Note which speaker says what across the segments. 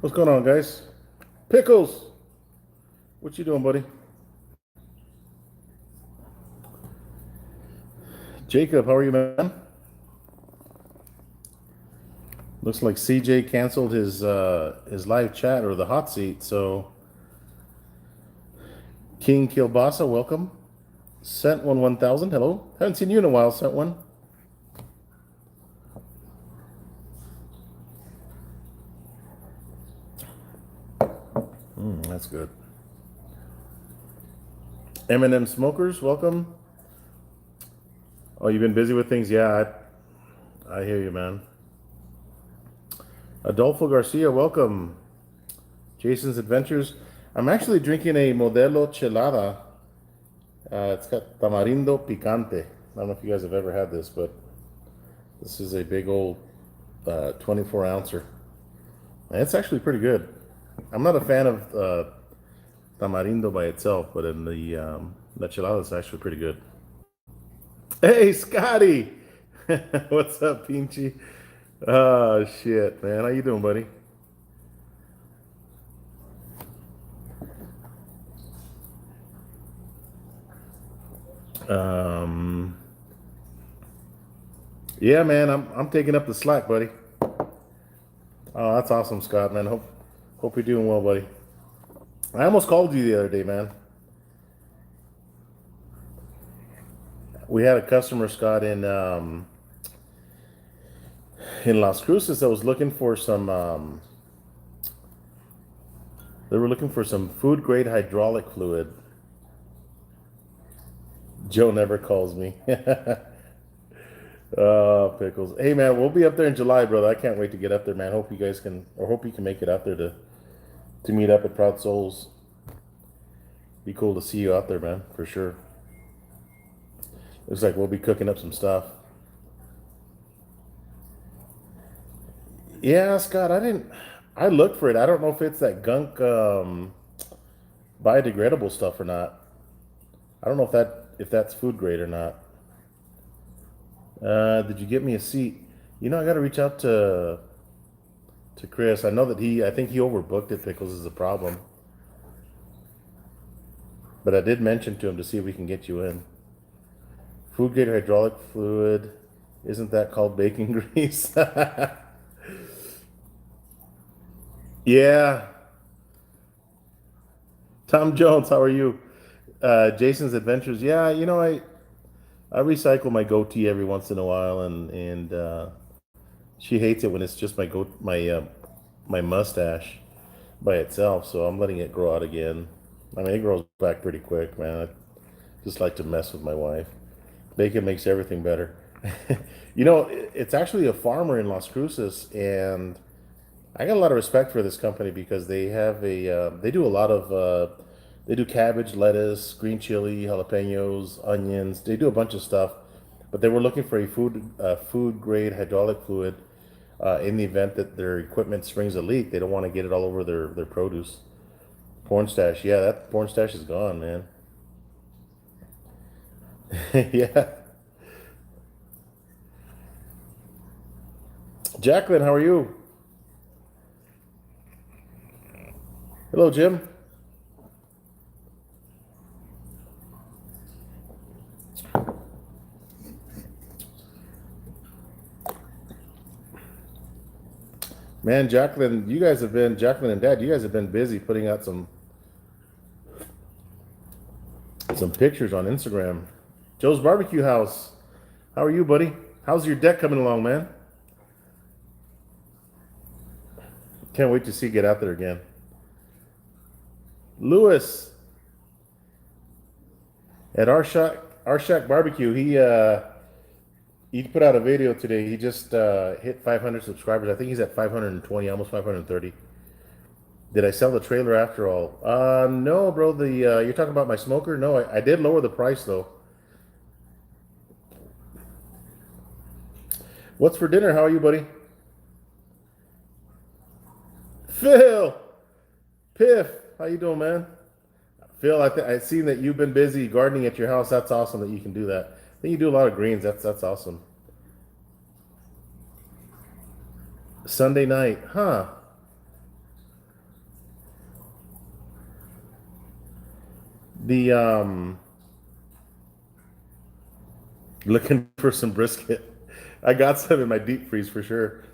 Speaker 1: What's going on, guys? Pickles, what you doing, buddy? Jacob, how are you, man? Looks like CJ canceled his live chat or the hot seat. So King Kilbasa, welcome. Sent 1000. Hello. Haven't seen you in a while. Sent one. That's good. M&M Smokers, welcome. Oh, you've been busy with things? Yeah, I hear you, man. Adolfo Garcia, welcome. Jason's Adventures. I'm actually drinking a Modelo Chelada. It's got tamarindo picante. I don't know if you guys have ever had this, but this is a big old 24 ouncer. And it's actually pretty good. I'm not a fan of tamarindo by itself, but in the chelada, it's actually pretty good. Hey, Scotty! What's up, Pinchy? Oh, shit, man. How you doing, buddy? Yeah, man, I'm taking up the slack, buddy. Oh, that's awesome, Scott, man. Hope you're doing well, buddy. I almost called you the other day, man. We had a customer, Scott, in Las Cruces that was looking for some. They were looking for some food grade hydraulic fluid. Joe never calls me. Oh, pickles. Hey, man, we'll be up there in July, brother. I can't wait to get up there, man. Hope you guys can, or hope you can make it out there to meet up at Proud Souls. Be cool to see you out there, man, for sure. Looks like we'll be cooking up some stuff. Yeah, Scott, I looked for it. I don't know if it's that gunk biodegradable stuff or not. I don't know if that's food grade or not. Did you get me a seat? You know, I got to reach out to Chris. I know that I think he overbooked it. Pickles is a problem. But I did mention to him to see if we can get you in. Food grade hydraulic fluid. Isn't that called bacon grease? Yeah. Tom Jones, how are you? Jason's Adventures. Yeah, you know, I recycle my goatee every once in a while, and she hates it when it's just my mustache by itself. So I'm letting it grow out again. I mean, it grows back pretty quick, man. I just like to mess with my wife. Bacon makes everything better. You know, it's actually a farmer in Las Cruces, and I got a lot of respect for this company because they do a lot of they do cabbage, lettuce, green chili, jalapenos, onions. They do a bunch of stuff, but they were looking for a food grade hydraulic fluid in the event that their equipment springs a leak. They don't want to get it all over their produce. Porn stash, yeah, that porn stash is gone, man. Yeah, Jacqueline, how are you? Hello, Jim. Man, Jacqueline, Jacqueline and Dad, you guys have been busy putting out some pictures on Instagram. Joe's Barbecue House. How are you, buddy? How's your deck coming along, man? Can't wait to see you get out there again. Lewis at our shack barbecue. He put out a video today. He just hit 500 subscribers. I think he's at 520, almost 530. Did I sell the trailer after all? No, bro. The you're talking about my smoker? No, I did lower the price though. What's for dinner? How are you, buddy? Phil, Piff, how you doing, man? Phil, I seen that you've been busy gardening at your house. That's awesome that you can do that. I think you do a lot of greens. That's awesome. Sunday night, huh? The looking for some brisket. I got some in my deep freeze for sure.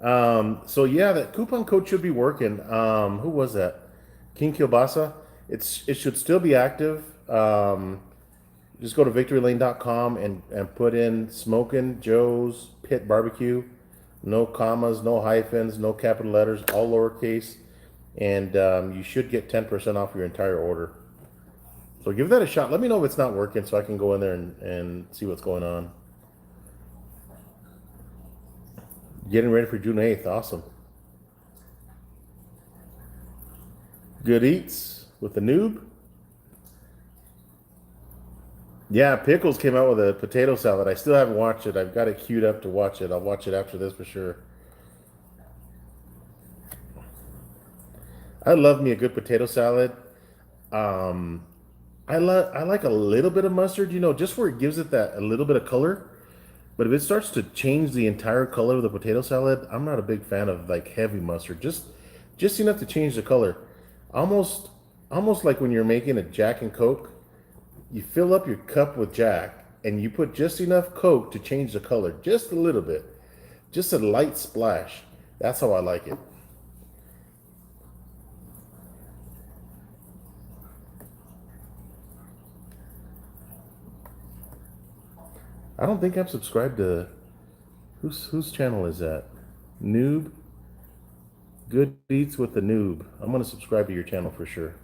Speaker 1: So yeah, that coupon code should be working. Who was that? King Kielbasa. It should still be active. Just go to victorylane.com and put in Smokin' Joe's Pit Barbecue. No commas, no hyphens, no capital letters, all lowercase. And you should get 10% off your entire order. So give that a shot. Let me know if it's not working so I can go in there and see what's going on. Getting ready for June 8th. Awesome. Good eats with the noob. Yeah, Pickles came out with a potato salad. I still haven't watched it. I've got it queued up to watch it. I'll watch it after this for sure. I love me a good potato salad. Um, I like a little bit of mustard, just where it gives it that a little bit of color. But if it starts to change the entire color of the potato salad, I'm not a big fan of like heavy mustard. Just enough to change the color. Almost almost like when you're making a Jack and Coke, you fill up your cup with Jack and you put just enough Coke to change the color, just a little bit. Just a light splash. That's how I like it. I don't think I'm subscribed to whose channel is that? Noob? Good Beats with the Noob. I'm gonna subscribe to your channel for sure.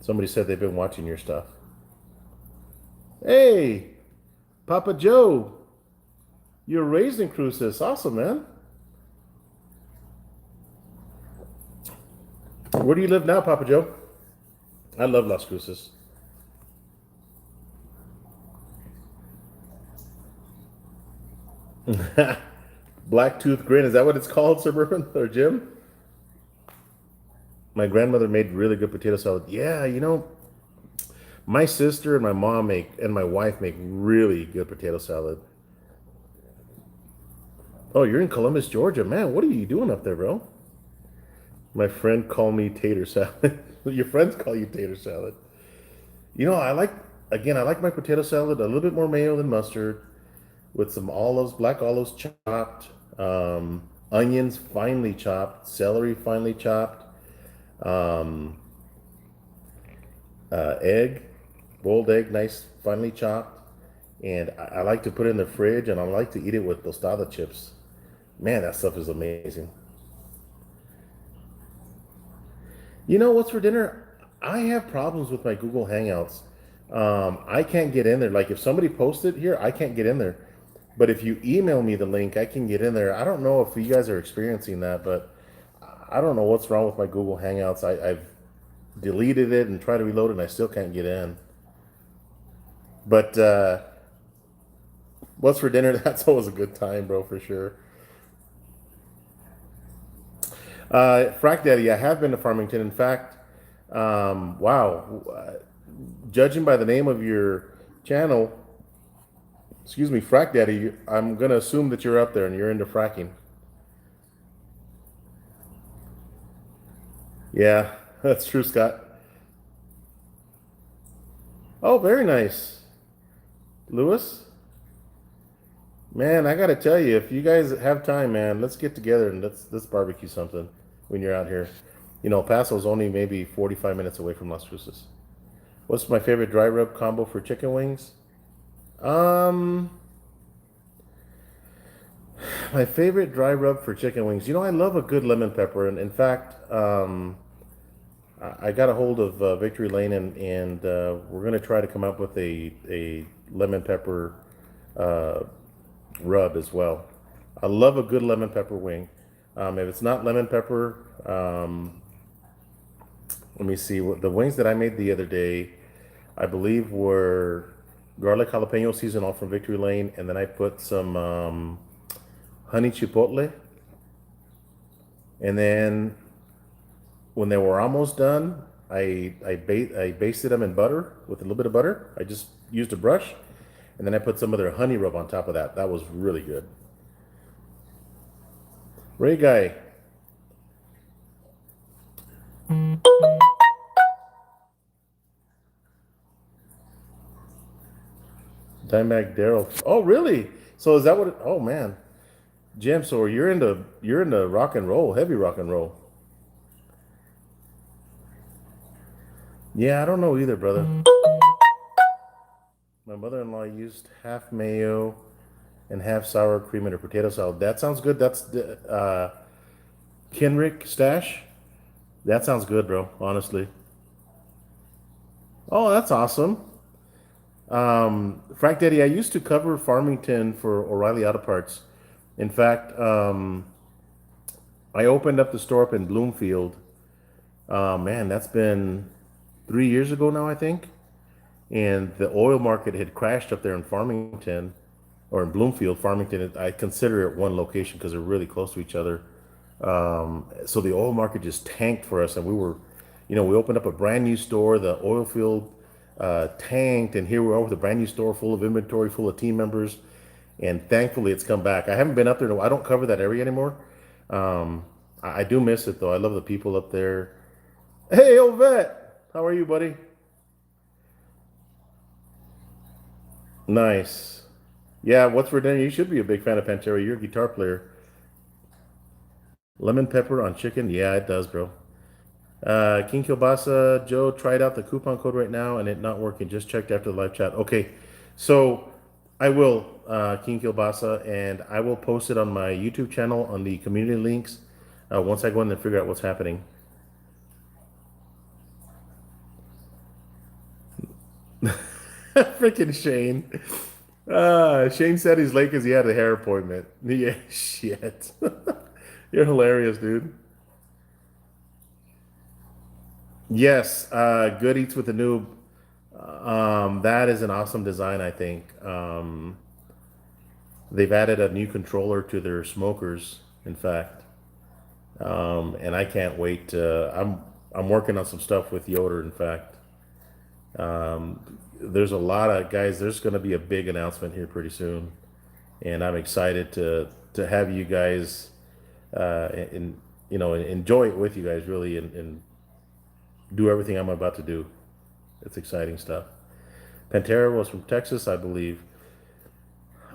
Speaker 1: Somebody said they've been watching your stuff. Hey, Papa Joe, you're raised in Cruces. Awesome, man. Where do you live now, Papa Joe? I love Las Cruces. Black Tooth Grin, is that what it's called, Suburban or Jim? My grandmother made really good potato salad. Yeah, my sister and my mom and my wife make really good potato salad. Oh, you're in Columbus, Georgia. Man, what are you doing up there, bro? My friend called me tater salad. Your friends call you tater salad. I like my potato salad a little bit more mayo than mustard with some olives, black olives chopped, onions finely chopped, celery finely chopped, um, egg, boiled egg, nice finely chopped. And I like to put it in the fridge and I like to eat it with tostada chips. Man, that stuff is amazing. You know what's for dinner? I have problems with my Google Hangouts. I can't get in there. Like if somebody posted here, I can't get in there. But if you email me the link, I can get in there. I don't know if you guys are experiencing that, but I don't know what's wrong with my Google Hangouts. I've deleted it and tried to reload it, and I still can't get in. But what's for dinner? That's always a good time, bro, for sure. Frack Daddy, I have been to Farmington. In fact, wow, judging by the name of your channel, excuse me, Frack Daddy, I'm gonna assume that you're up there and you're into fracking. Yeah, that's true, Scott. Oh, very nice, Lewis. Man, I gotta tell you, if you guys have time, man, let's get together and let's barbecue something when you're out here. El Paso's only maybe 45 minutes away from Las Cruces. What's my favorite dry rub combo for chicken wings? Um, my favorite dry rub for chicken wings. I love a good lemon pepper, and in fact, I got a hold of Victory Lane, and we're gonna try to come up with a lemon pepper rub as well. I love a good lemon pepper wing. If it's not lemon pepper, let me see. What the wings that I made the other day, I believe were garlic jalapeno season all from Victory Lane, and then I put some honey chipotle, and then when they were almost done, I basted them in butter with a little bit of butter. I just used a brush, and then I put some of their honey rub on top of that. That was really good. Ray Guy, Dimebag Daryl. Oh, really? So is that what? Oh man, Jim. So you're into rock and roll, heavy rock and roll. Yeah, I don't know either, brother. My mother-in-law used half mayo and half sour cream in her potato salad. That sounds good. That's the Kenrick stash. That sounds good, bro. Honestly. Oh, that's awesome. Frank Daddy, I used to cover Farmington for O'Reilly Auto Parts. In fact, I opened up the store up in Bloomfield. Man, that's been 3 years ago now, I think. And the oil market had crashed up there in Farmington or in Bloomfield. Farmington, I consider it one location because they're really close to each other. So the oil market just tanked for us, and we opened up a brand new store. The oil field tanked, and here we are with a brand new store full of inventory, full of team members, and thankfully it's come back. I haven't been up there. I don't cover that area anymore. I do miss it though. I love the people up there. Hey, old vet, how are you, buddy? Nice. Yeah, what's for dinner? You should be a big fan of Pantera. You're a guitar player. Lemon pepper on chicken? Yeah, it does, bro. King Kielbasa, Joe tried out the coupon code right now and it not working. Just checked after the live chat. Okay, so I will, King Kielbasa, and I will post it on my YouTube channel on the community links once I go in and figure out what's happening. Freaking Shane. Shane said he's late because he had a hair appointment. Yeah, shit. You're hilarious, dude. Yes, Good Eats with the Noob. That is an awesome design, I think. They've added a new controller to their smokers, in fact, and I can't wait. I'm working on some stuff with Yoder. In fact, there's a lot of guys. There's going to be a big announcement here pretty soon, and I'm excited to have you guys and enjoy it with you guys really, and do everything I'm about to do. It's exciting stuff. Pantera was from Texas, I believe.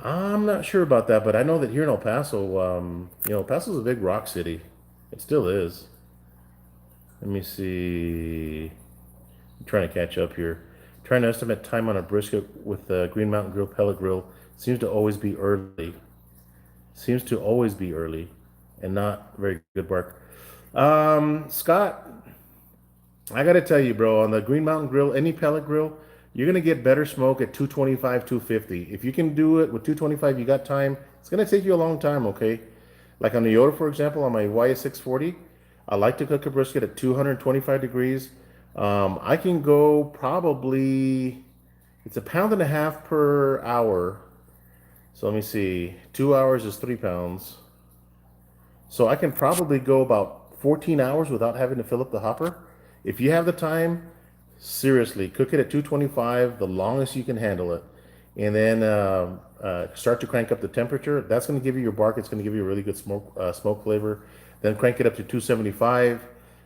Speaker 1: I'm not sure about that, but I know that here in El Paso, El Paso's a big rock city. It still is. Let me see. I'm trying to catch up here. Trying to estimate time on a brisket with the Green Mountain Grill pellet grill seems to always be early. Seems to always be early, and not very good bark. Scott, I got to tell you, bro, on the Green Mountain Grill, any pellet grill, you're going to get better smoke at 225, 250. If you can do it with 225, you got time. It's going to take you a long time, okay? Like on the Yoda, for example, on my YS640, I like to cook a brisket at 225 degrees. I can go probably, it's a pound and a half per hour. So let me see, 2 hours is 3 pounds. So I can probably go about 14 hours without having to fill up the hopper. If you have the time, seriously, cook it at 225, the longest you can handle it. And then start to crank up the temperature. That's going to give you your bark. It's going to give you a really good smoke flavor. Then crank it up to 275.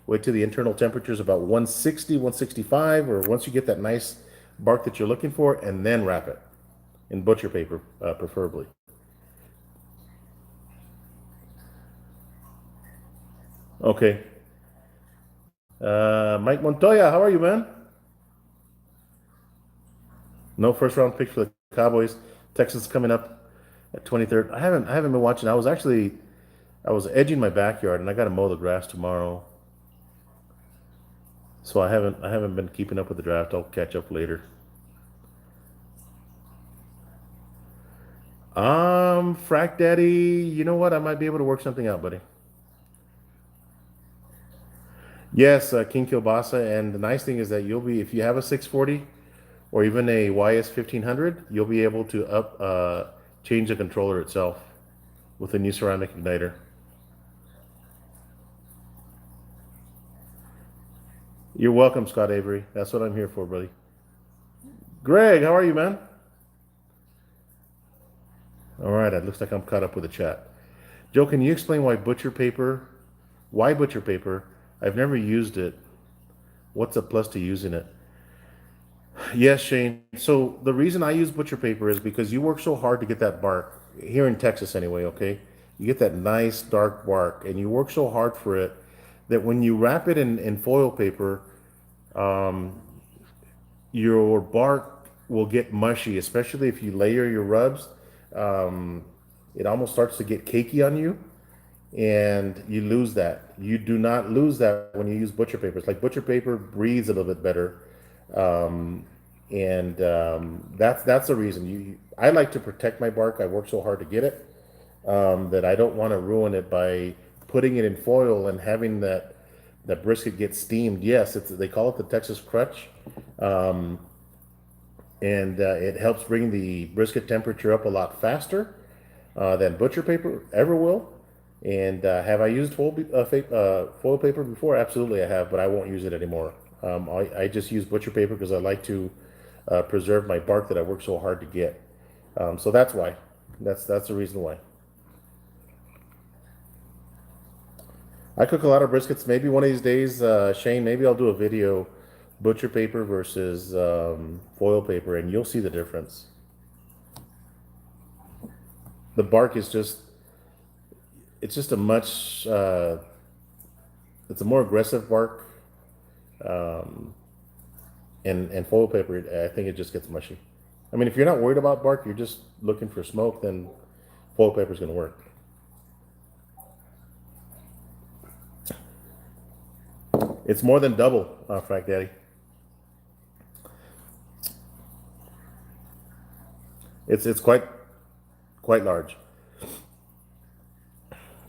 Speaker 1: Wait till the internal temperature is about 160, 165, or once you get that nice bark that you're looking for, and then wrap it in butcher paper, preferably. Okay. Mike Montoya, how are you, man? No first round picks for the Cowboys. Texans coming up at 23rd. I haven't been watching. I was edging my backyard and I got to mow the grass tomorrow. So I haven't been keeping up with the draft. I'll catch up later. Frack Daddy, you know what? I might be able to work something out, buddy. Yes, King Kielbasa, and the nice thing is that you'll be, if you have a 640 or even a YS 1500, you'll be able to change the controller itself with a new ceramic igniter. You're welcome, Scott Avery. That's what I'm here for, buddy. Greg, how are you, man? All right, it looks like I'm caught up with the chat. Joe, can you explain why butcher paper? I've never used it. What's a plus to using it? Yes, Shane. So the reason I use butcher paper is because you work so hard to get that bark here in Texas, anyway. Okay, you get that nice dark bark, and you work so hard for it that when you wrap it in foil paper, um, your bark will get mushy, especially if you layer your rubs. Um, it almost starts to get cakey on you, and you lose that. You do not lose that when you use butcher paper. It's like butcher paper breathes a little bit better, um, and that's the reason. I like to protect my bark. I work so hard to get it that I don't want to ruin it by putting it in foil and having that brisket get steamed. Yes, they call it the Texas crutch, and it helps bring the brisket temperature up a lot faster than butcher paper ever will. And have I used foil paper before? Absolutely, I have, but I won't use it anymore. I just use butcher paper because I like to preserve my bark that I work so hard to get. So that's why. That's the reason why. I cook a lot of briskets. Maybe one of these days, Shane, maybe I'll do a video, butcher paper versus foil paper, and you'll see the difference. The bark is it's just a much, it's a more aggressive bark, um, and foil paper, I think it just gets mushy. I mean, if you're not worried about bark, you're just looking for smoke, then foil paper is going to work. It's more than double, Frank Daddy. It's quite large.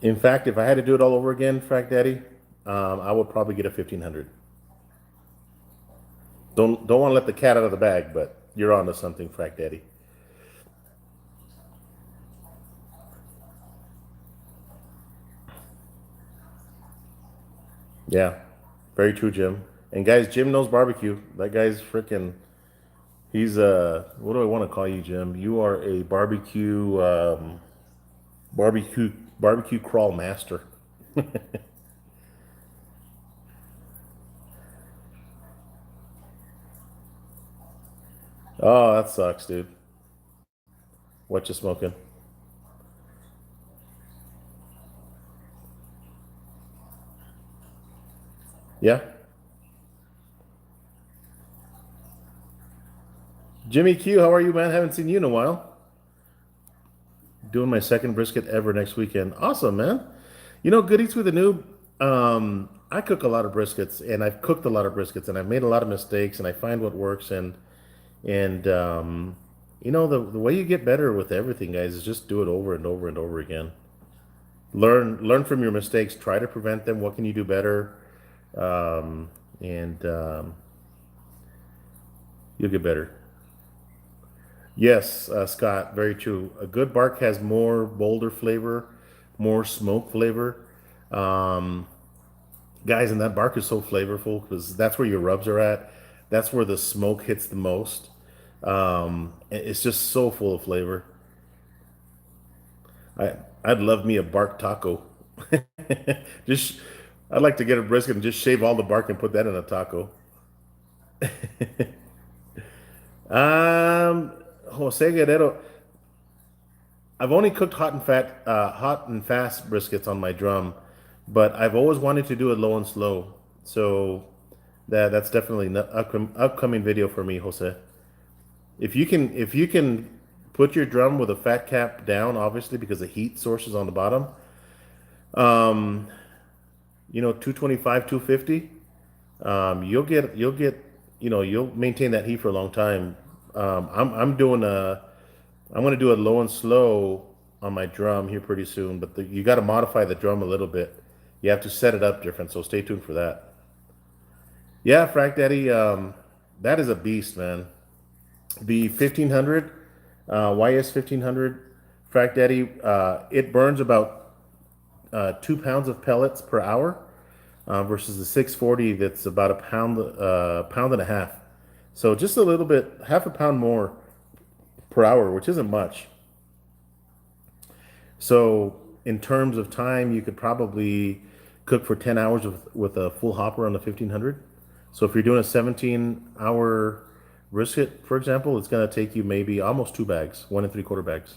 Speaker 1: In fact, if I had to do it all over again, Frank Daddy, I would probably get a 1500. Don't want to let the cat out of the bag, but you're onto something, Frank Daddy. Yeah, very true, Jim. And guys, Jim knows barbecue. That guy's freaking. He's what do I want to call you, Jim? You are a barbecue barbecue crawl master. Oh, that sucks, dude. What you smoking? Yeah, Jimmy Q, how are you, man? Haven't seen you in a while. Doing my second brisket ever next weekend. Awesome, man. You know, goodies with the noob. I cook a lot of briskets, and I've cooked a lot of briskets, and I've made a lot of mistakes, and I find what works, and you know the way you get better with everything, guys, is just do it over and over and over again. Learn from your mistakes. Try to prevent them. What can you do better? And you'll get better. Yes, Scott, very true. A good bark has more boulder flavor, more smoke flavor. Um, Guys, and that bark is so flavorful because that's where your rubs are at. That's where the smoke hits the most. It's just so full of flavor. I I'd love me a bark taco. just I'd like to get a brisket and just shave all the bark and put that in a taco. Um, Jose Guerrero, I've only cooked hot and fast briskets on my drum, but I've always wanted to do it low and slow. So that's definitely an upcoming video for me, Jose. If you can put your drum with a fat cap down, obviously because the heat source is on the bottom. Um, 225, 250. You'll maintain that heat for a long time. I'm doing I'm gonna do a low and slow on my drum here pretty soon, but you got to modify the drum a little bit. You have to set it up different, so stay tuned for that. Yeah, Frack Daddy, that is a beast, man. The 1500, YS 1500, Frack Daddy, it burns about 2 pounds of pellets per hour, versus the 640 that's about a pound and a half. So just a little bit, half a pound more per hour, which isn't much. So in terms of time, you could probably cook for 10 hours with a full hopper on the 1500. So if you're doing a 17-hour brisket, for example, it's going to take you maybe almost 2 bags, 1 3/4 bags,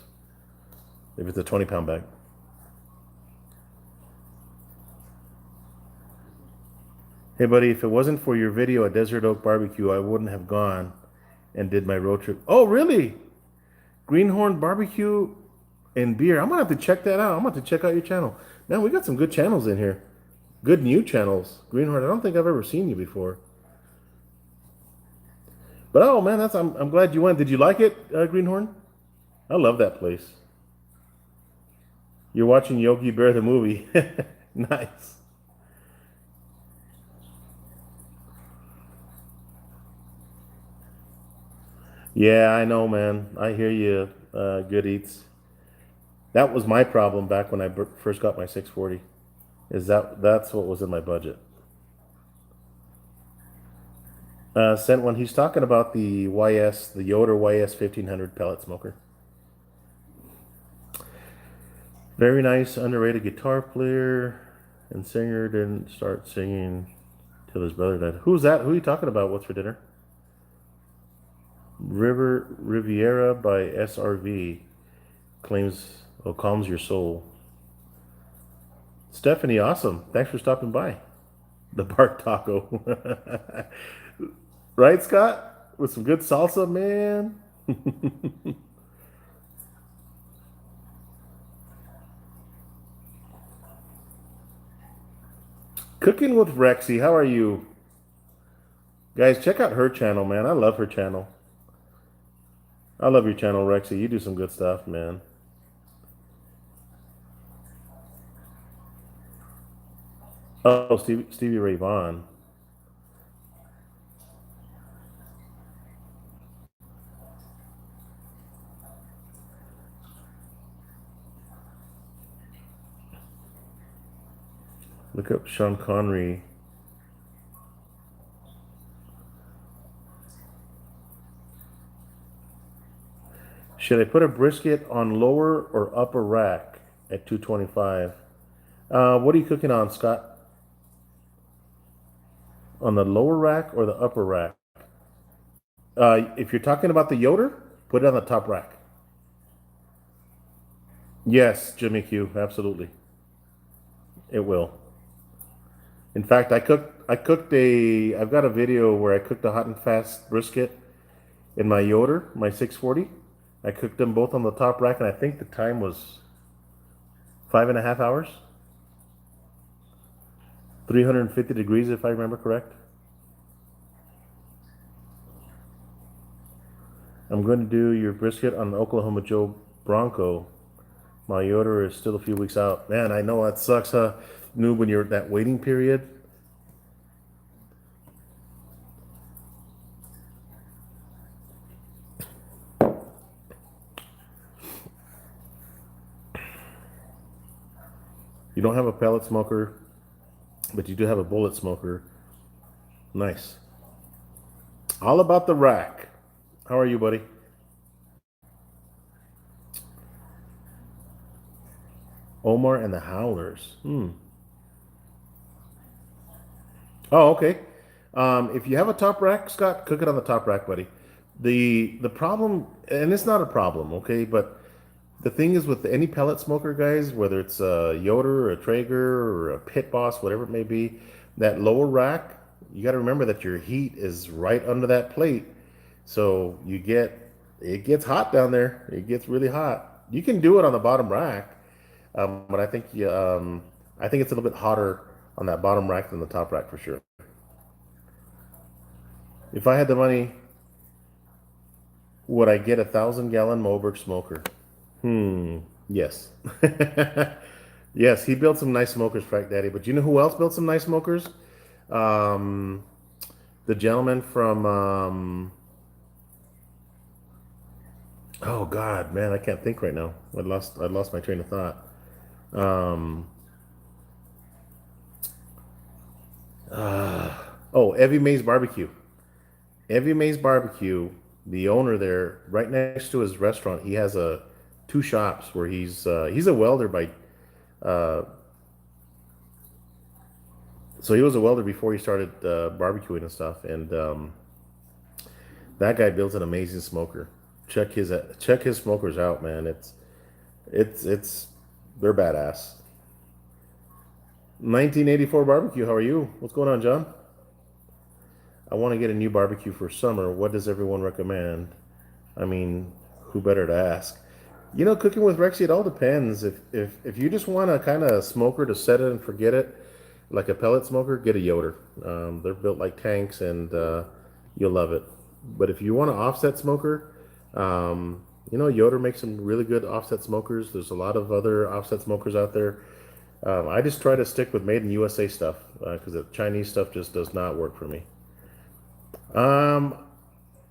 Speaker 1: if it's a 20-pound bag. Hey, buddy, if it wasn't for your video at Desert Oak Barbecue, I wouldn't have gone and did my road trip. Oh, really? Greenhorn Barbecue and Beer. I'm going to have to check that out. I'm going to have to check out your channel. Man, we got some good channels in here. Good new channels. Greenhorn, I don't think I've ever seen you before. But oh man, I'm glad you went. Did you like it, Greenhorn? I love that place. You're watching Yogi Bear the movie. Nice. Yeah, I know, man. I hear you. Good eats. That was my problem back when I first got my 640. Is that's what was in my budget? Sent one. He's talking about the YS, the Yoder YS 1500 pellet smoker. Very nice, underrated guitar player and singer. Didn't start singing till his brother died. Who's that? Who are you talking about? What's for dinner? River Riviera by SRV claims, oh, calms your soul. Stephanie, awesome. Thanks for stopping by. The Bark Taco. Right, Scott? With some good salsa, man. Cooking with Rexy. How are you? Guys, check out her channel, man. I love her channel. I love your channel, Rexy. You do some good stuff, man. Oh, Stevie Ray Vaughan. Look up Sean Connery. Should I put a brisket on lower or upper rack at 225? What are you cooking on, Scott? On the lower rack or the upper rack? If you're talking about the Yoder, put it on the top rack. Yes, Jimmy Q, absolutely. It will. In fact, I've got a video where I cooked a hot and fast brisket in my Yoder, my 640. I cooked them both on the top rack, and I think the time was 5.5 hours. 350 degrees, if I remember correct. I'm going to do your brisket on the Oklahoma Joe Bronco. My Yoder is still a few weeks out. Man, I know that sucks, huh? Noob, when you're at that waiting period. You don't have a pellet smoker, but you do have a bullet smoker. Nice. All about the rack. How are you, buddy? Omar and the Howlers. Oh, okay. If you have a top rack, Scott, cook it on the top rack, buddy. The problem, and it's not a problem, okay, but the thing is with any pellet smoker, guys, whether it's a Yoder or a Traeger or a Pit Boss, whatever it may be, that lower rack, you got to remember that your heat is right under that plate. So it gets hot down there. It gets really hot. You can do it on the bottom rack, but I think it's a little bit hotter on that bottom rack than the top rack for sure. If I had the money, Would I get 1,000-gallon Moberg smoker? Yes. Yes, he built some nice smokers, Frank Daddy. But you know who else built some nice smokers? Um, the gentleman from oh God, man, I can't think right now. I lost my train of thought. Um, oh, Evie Mae's Barbecue. Evie Mae's Barbecue. The owner there, right next to his restaurant, he has a two shops where he's a welder by uh, so he was a welder before he started barbecuing and stuff. And that guy builds an amazing smoker. Check his smokers out, man. It's they're badass. 1984 barbecue. How are you? What's going on, John? I want to get a new barbecue for summer. What does everyone recommend? I mean, who better to ask? Cooking with Rexy, it all depends. If you just want a kind of smoker to set it and forget it, like a pellet smoker, get a Yoder. They're built like tanks, and you'll love it. But if you want an offset smoker, Yoder makes some really good offset smokers. There's a lot of other offset smokers out there. I just try to stick with made in USA stuff because the Chinese stuff just does not work for me. Um,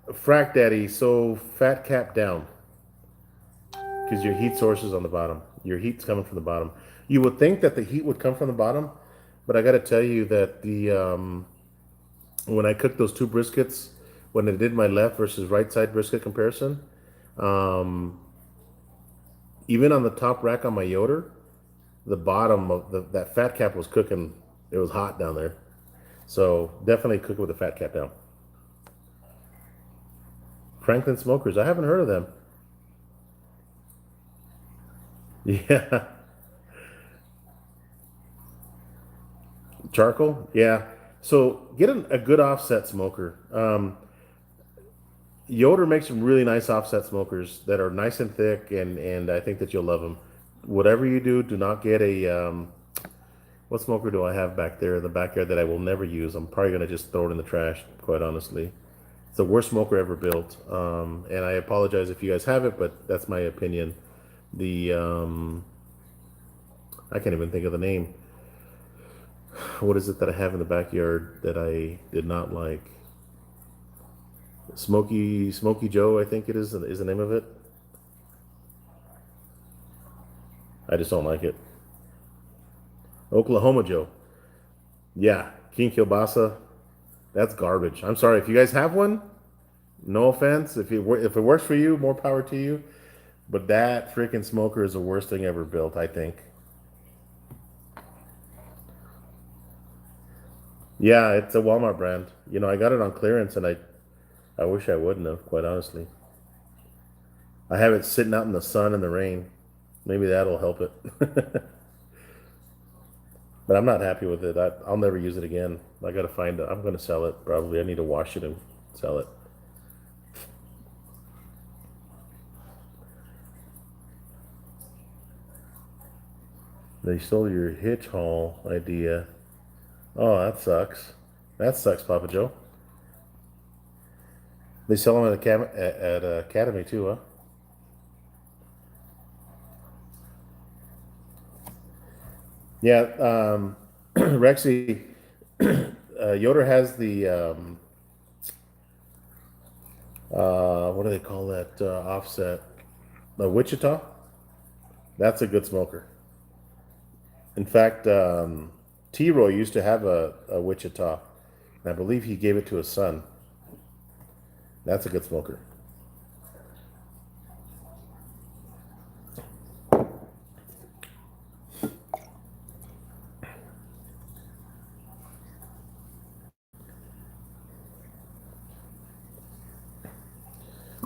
Speaker 1: Frack Daddy, so fat cap down because your heat source is on the bottom. Your heat's coming from the bottom. You would think that the heat would come from the bottom, but I got to tell you that the when I cooked those two briskets, when I did my left versus right side brisket comparison, um, even on the top rack on my Yoder, the bottom of that fat cap was cooking. It was hot down there. So definitely cook it with the fat cap down. Franklin Smokers. I haven't heard of them. Yeah. Charcoal? Yeah. So get a good offset smoker. Yoder makes some really nice offset smokers that are nice and thick, and I think that you'll love them. Whatever you do, do not get a what smoker do I have back there in the backyard that I will never use? I'm probably gonna just throw it in the trash, quite honestly. It's the worst smoker ever built, and I apologize if you guys have it, but that's my opinion. The I can't even think of the name. What is it that I have in the backyard that I did not like? Smoky Joe, I think it is the name of it. I just don't like it. Oklahoma Joe. Yeah, King Kielbasa. That's garbage. I'm sorry if you guys have one. No offense. If it works for you, more power to you. But that freaking smoker is the worst thing ever built, I think. Yeah, it's a Walmart brand. I got it on clearance, and I wish I wouldn't have, quite honestly. I have it sitting out in the sun and the rain. Maybe that'll help it. But I'm not happy with it. I'll never use it again. I gotta find it. I'm gonna sell it probably. I need to wash it and sell it. They stole your hitch haul idea. Oh, that sucks. That sucks, Papa Joe. They sell them at Academy too, huh? Yeah, Rexy, Yoder has the what do they call that offset? The Wichita. That's a good smoker. In fact, T-Roy used to have a Wichita, and I believe he gave it to his son. That's a good smoker.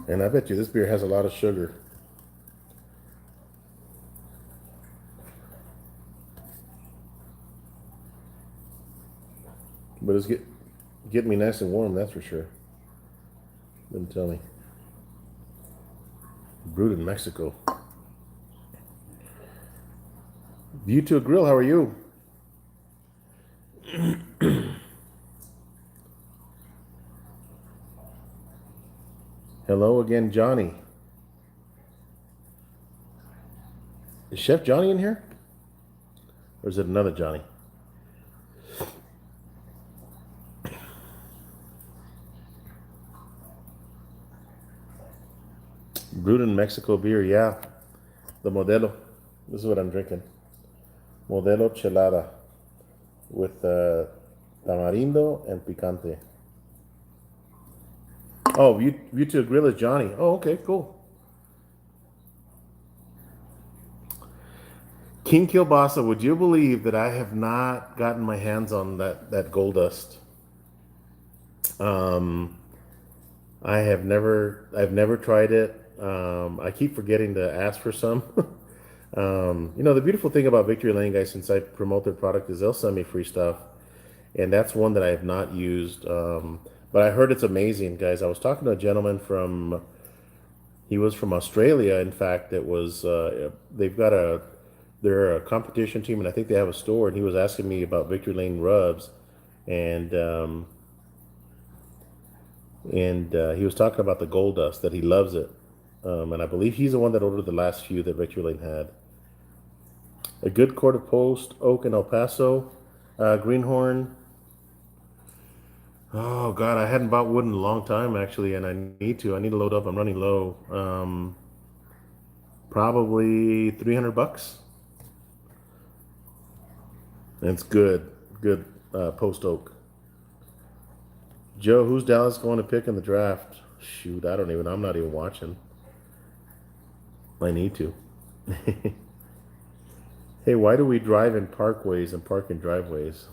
Speaker 1: And I bet you this beer has a lot of sugar. But it's getting me nice and warm, that's for sure. Didn't tell me. Brewed in Mexico. View to a Grill, how are you? Hello again, Johnny. Is Chef Johnny in here? Or is it another Johnny? Brewed in Mexico beer, yeah. The Modelo. This is what I'm drinking. Modelo Chelada with tamarindo and picante. Oh, you to grill is Johnny. Oh, okay, cool. King Kielbasa, would you believe that I have not gotten my hands on that gold dust? Um, I've never tried it. I keep forgetting to ask for some. The beautiful thing about Victory Lane, guys, since I promote their product, is they'll send me free stuff, and that's one that I have not used. But I heard it's amazing, guys. I was talking to a gentleman he was from Australia. In fact, they're a competition team, and I think they have a store. And he was asking me about Victory Lane rubs, and he was talking about the gold dust, that he loves it. And I believe he's the one that ordered the last few that Victory Lane had. A good quarter post oak in El Paso, greenhorn. Oh God, I hadn't bought wood in a long time actually, and I need to. I need to load up. I'm running low. Probably $300. And it's good post oak. Joe, who's Dallas going to pick in the draft? Shoot, I don't even. I'm not even watching. I need to. Hey, why do we drive in parkways and park in driveways?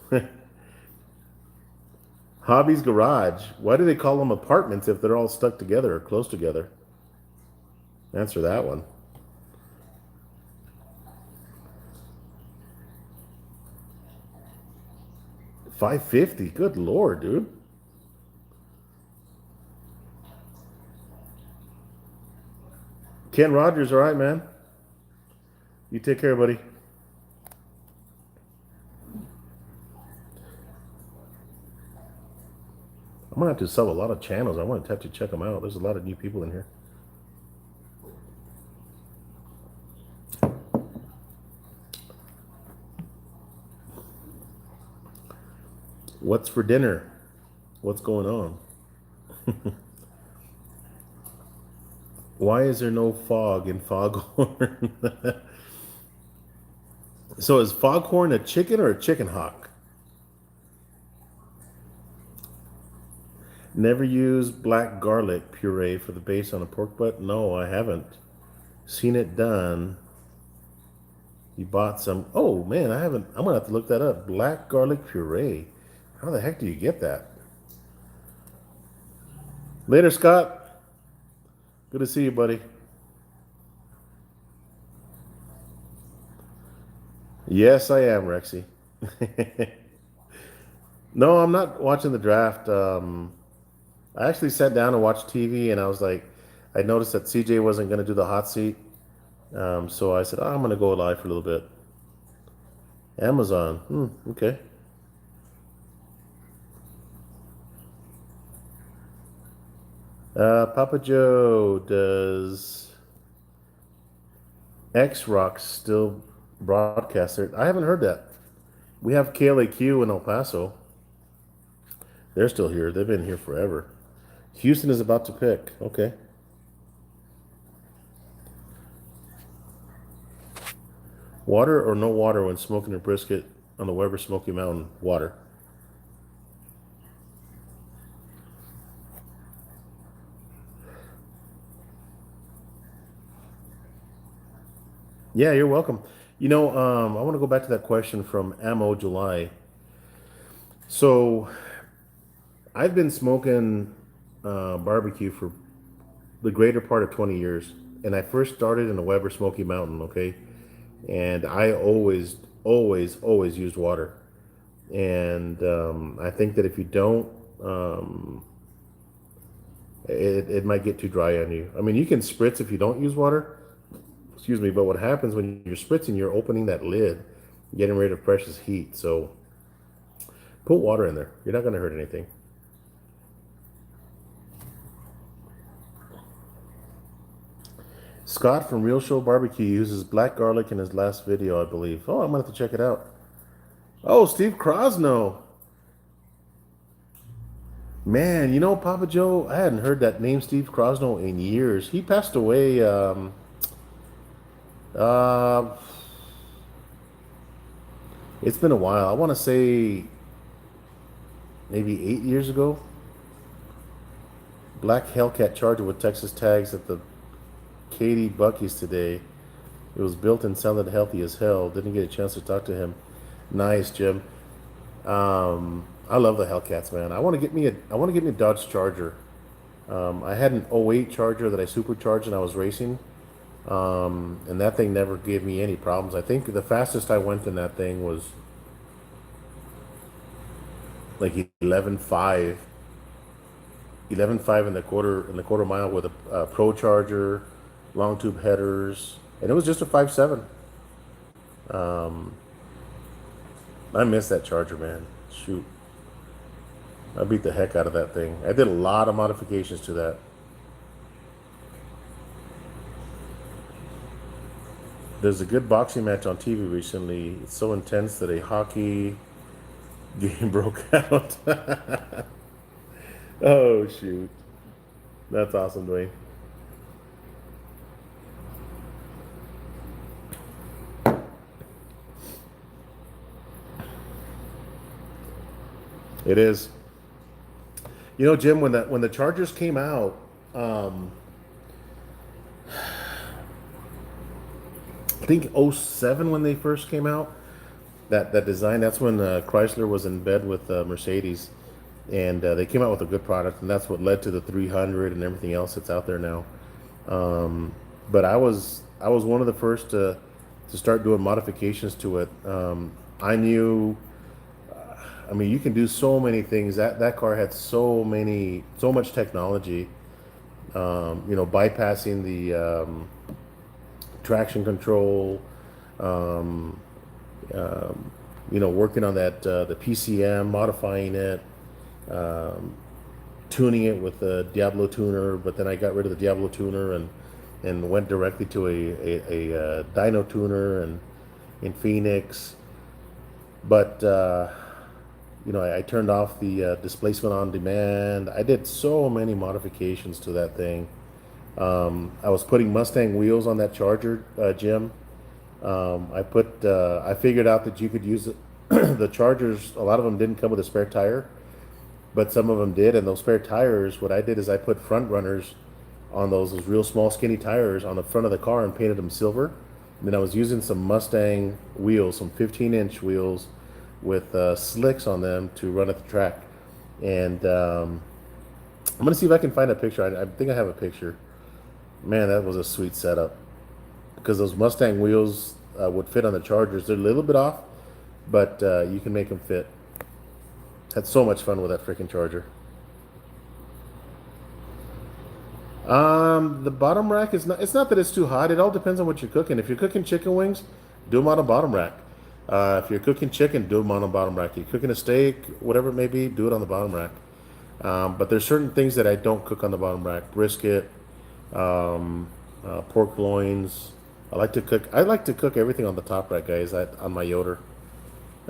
Speaker 1: Hobby's Garage. Why do they call them apartments if they're all stuck together or close together? Answer that one. $550. Good Lord, dude. Ken Rogers, all right, man. You take care, buddy. I'm gonna have to sub a lot of channels. I want to have to check them out. There's a lot of new people in here. What's for dinner? What's going on? Why is there no fog in Foghorn? So is Foghorn a chicken or a chicken hawk? Never use black garlic puree for the base on a pork butt? No, I haven't. Seen it done. You bought some. Oh man, I haven't. I'm gonna have to look that up. Black garlic puree. How the heck do you get that? Later, Scott. Good to see you, buddy. Yes, I am, Rexy. No, I'm not watching the draft. I actually sat down and watched TV, and I was like, I noticed that CJ wasn't going to do the hot seat. So I said, I'm going to go live for a little bit. Amazon. Okay. Papa Joe, does X Rocks still broadcast there? I haven't heard that. We have KLAQ in El Paso. They're still here. They've been here forever. Houston is about to pick. Okay. Water or no water when smoking a brisket on the Weber Smoky Mountain? Water. Yeah, you're welcome. I want to go back to that question from Ammo July. So I've been smoking barbecue for the greater part of 20 years. And I first started in the Weber Smoky Mountain, okay? And I always used water. And I think that if you don't, it might get too dry on you. I mean, you can spritz if you don't use water, excuse me, but what happens when you're spritzing, you're opening that lid, getting rid of precious heat. So put water in there. You're not going to hurt anything. Scott from Real Show Barbecue uses black garlic in his last video, I believe. Oh, I'm gonna have to check it out. Oh, Steve Crosno. Man, you know, Papa Joe, I hadn't heard that name Steve Crosno in years. He passed away uh it's been a while. I want to say maybe 8 years ago. Black Hellcat Charger with Texas tags at the Katie Bucky's today. It was built and sounded healthy as hell. Didn't get a chance to talk to him. Nice, Jim. I love the Hellcats, man. I want to get me a Dodge Charger. I had an '08 Charger that I supercharged and I was racing. And that thing never gave me any problems. I think the fastest I went in that thing was like 11.5, 11.5 in the quarter mile with a Pro Charger, long tube headers, and it was just a 5.7. Um, I miss that Charger, man. Shoot, I beat the heck out of that thing. I did a lot of modifications to that. There's a good boxing match on TV recently. It's so intense that a hockey game broke out. Oh shoot, that's awesome, Dwayne. It is. You know, Jim, when the Chargers came out, um, I think '07 when they first came out. That design. That's when Chrysler was in bed with Mercedes, and they came out with a good product, and that's what led to the 300 and everything else that's out there now. But I was one of the first to start doing modifications to it. I knew. I mean, you can do so many things. That car had so much technology. You know, bypassing the traction control. Um, you know, working on that the PCM, modifying it, um, tuning it with the Diablo tuner. But then I got rid of the Diablo tuner and went directly to a dyno tuner and in Phoenix. But you know, I turned off the displacement on demand. I did so many modifications to that thing. I was putting Mustang wheels on that Charger, Jim. I figured out that you could use it. The Chargers. A lot of them didn't come with a spare tire, but some of them did. And those spare tires, what I did is I put front runners on those real small, skinny tires on the front of the car and painted them silver. And then I was using some Mustang wheels, some 15-inch wheels with slicks on them to run at the track. And I'm gonna see if I can find a picture. I think I have a picture. Man, that was a sweet setup because those Mustang wheels would fit on the Chargers. They're a little bit off, but you can make them fit. Had so much fun with that freaking Charger. The bottom rack is not. It's not that it's too hot. It all depends on what you're cooking. If you're cooking chicken wings, do them on a bottom rack. If you're cooking chicken, do them on a bottom rack. If you're cooking a steak, whatever it may be, do it on the bottom rack. But there's certain things that I don't cook on the bottom rack. Brisket, pork loins. I like to cook everything on the top rack, guys. On my Yoder.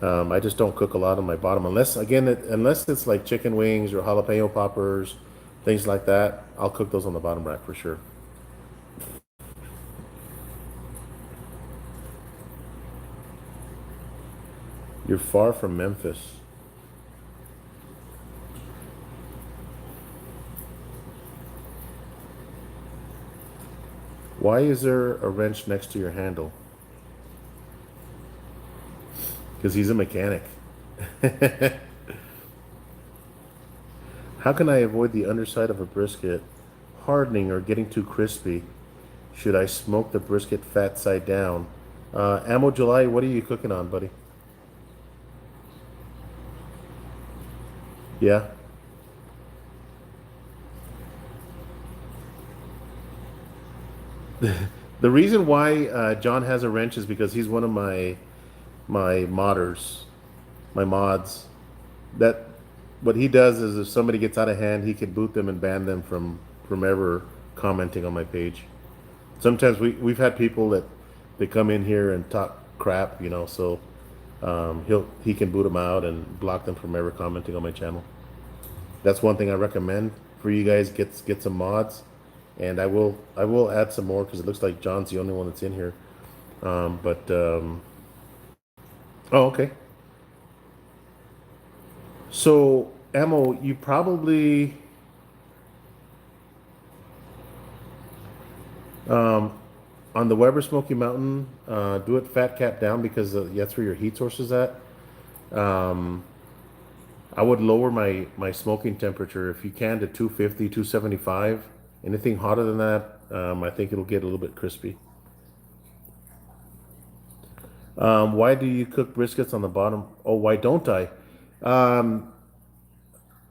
Speaker 1: I just don't cook a lot on my bottom, unless it's like chicken wings or jalapeno poppers, things like that. I'll cook those on the bottom rack for sure. You're far from Memphis. Why is there a wrench next to your handle? Because he's a mechanic. How can I avoid the underside of a brisket hardening or getting too crispy? Should I smoke the brisket fat side down? Ammo July, what are you cooking on, buddy? Yeah. The reason why John has a wrench is because he's one of my modders, my mods. That what he does is if somebody gets out of hand, he can boot them and ban them from ever commenting on my page. Sometimes we've had people that they come in here and talk crap, so he can boot them out and block them from ever commenting on my channel. That's one thing I recommend for you guys. Get some mods, and I will add some more because it looks like John's the only one that's in here. But oh, okay. So Ammo, you probably um, on the Weber Smoky Mountain, do it fat cap down because that's where your heat source is at. Um, I would lower my smoking temperature if you can to 250, 275. Anything hotter than that, I think it'll get a little bit crispy. Why do you cook briskets on the bottom? Oh, why don't I? Um,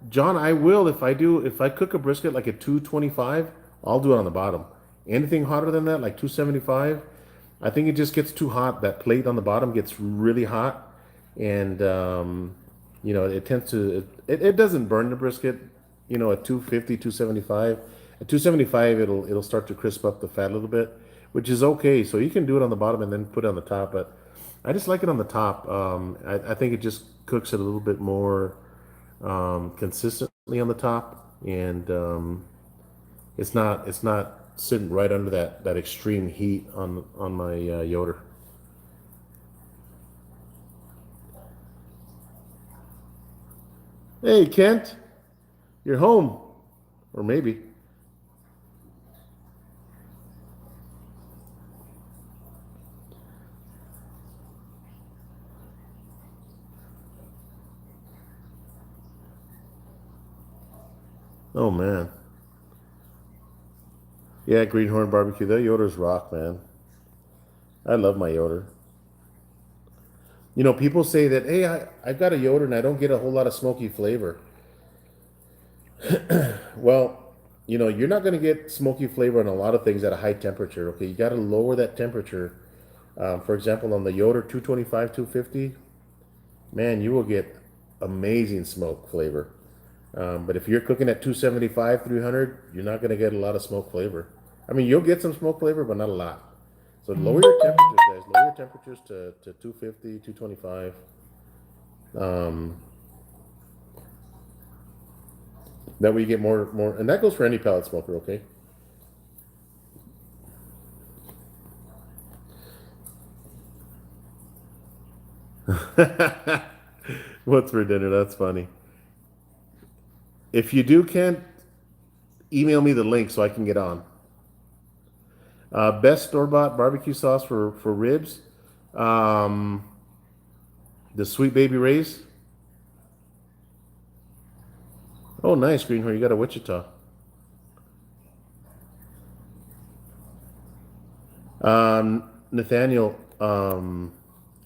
Speaker 1: John, I will if I do. If I cook a brisket like at 225, I'll do it on the bottom. Anything hotter than that, like 275, I think it just gets too hot. That plate on the bottom gets really hot, and it tends to it doesn't burn the brisket. At 250, 275. At 275, it'll start to crisp up the fat a little bit, which is okay. So you can do it on the bottom and then put it on the top, but I just like it on the top. I think it just cooks it a little bit more consistently on the top, and it's not sitting right under that extreme heat on my Yoder. Hey Kent, you're home, or maybe. Oh man, yeah, Greenhorn barbecue. That Yoder's rock, man. I love my Yoder. People say that, hey, I've got a Yoder and I don't get a whole lot of smoky flavor. Well, you're not going to get smoky flavor on a lot of things at a high temperature. Okay, you got to lower that temperature. For example, on the Yoder 225, 250, man, you will get amazing smoke flavor. But if you're cooking at 275, 300, you're not going to get a lot of smoke flavor. I mean, you'll get some smoke flavor, but not a lot. So lower your temperatures, guys. Lower your temperatures to 250, 225. Um, that way you get more, and that goes for any pellet smoker, okay? What's for dinner? That's funny. If you do, Kent, email me the link so I can get on. Best store bought barbecue sauce for ribs. Um, the Sweet Baby Ray's. Oh, nice, Greenhorn. You got a Wichita. Nathaniel,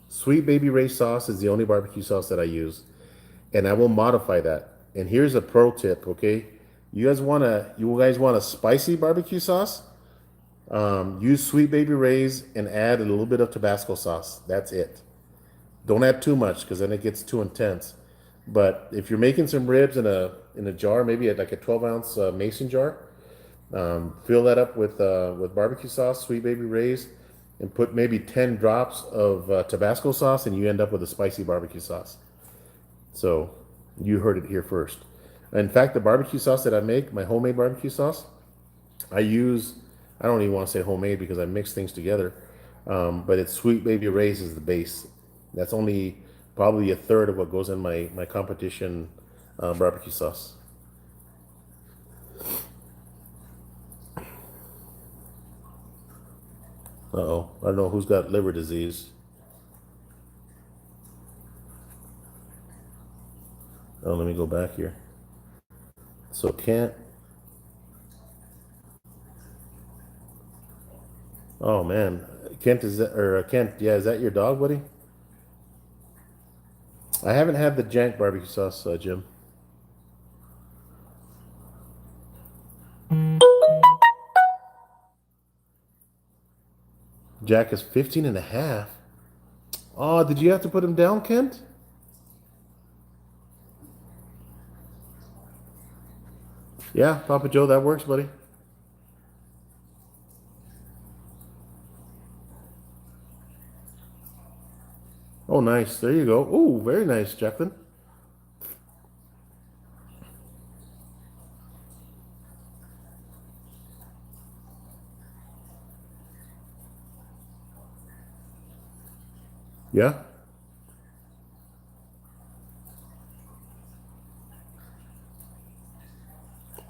Speaker 1: Sweet Baby Ray sauce is the only barbecue sauce that I use, and I will modify that. And here's a pro tip, okay? You guys want a spicy barbecue sauce? Use Sweet Baby Ray's and add a little bit of Tabasco sauce. That's it. Don't add too much because then it gets too intense. But if you're making some ribs in a jar, maybe like a 12-ounce mason jar, fill that up with barbecue sauce, Sweet Baby Ray's, and put maybe 10 drops of Tabasco sauce, and you end up with a spicy barbecue sauce. So you heard it here first. In fact, the barbecue sauce that I make, my homemade barbecue sauce, I use, I don't even want to say homemade because I mix things together, but it's Sweet Baby Ray's is the base. That's only probably a third of what goes in my competition barbecue sauce. Uh-oh, I don't know who's got liver disease. Oh, let me go back here. So Kent, oh man, Kent is that or Kent? Yeah, is that your dog, buddy? I haven't had the Jank barbecue sauce, Jim. Jack is 15 and a half. Oh, did you have to put him down, Kent? Yeah, Papa Joe, that works, buddy. Oh, nice. There you go. Oh, very nice, Jacqueline. Yeah.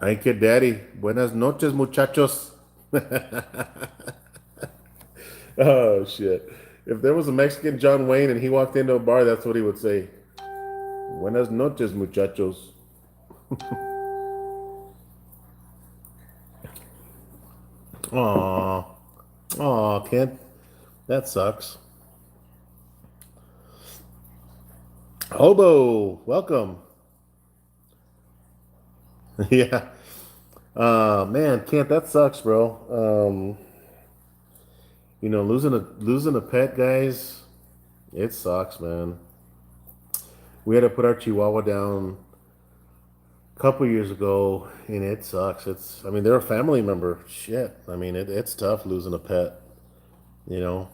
Speaker 1: Ay, que daddy. Buenas noches, muchachos. Oh, shit. If there was a Mexican John Wayne and he walked into a bar, that's what he would say. Buenas noches, muchachos. Aw. Aw, Kent. That sucks. Hobo, welcome. Yeah. Man, Kent, that sucks, bro. Losing a pet, guys, it sucks, man. We had to put our Chihuahua down a couple years ago, and it sucks. I mean, they're a family member. Shit. I mean, it's tough losing a pet. You know.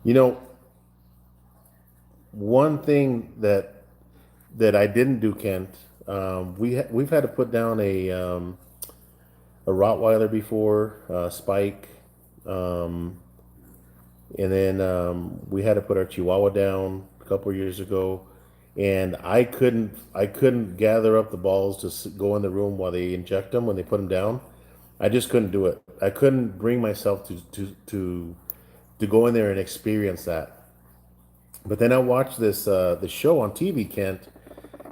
Speaker 1: You know, one thing that I didn't do, Kent. We've had to put down a Rottweiler before, Spike, um, and then we had to put our Chihuahua down a couple years ago, and I couldn't gather up the balls to go in the room while they inject them when they put them down. I just couldn't do it. I couldn't bring myself to go in there and experience that. But then I watched the show on TV, Kent,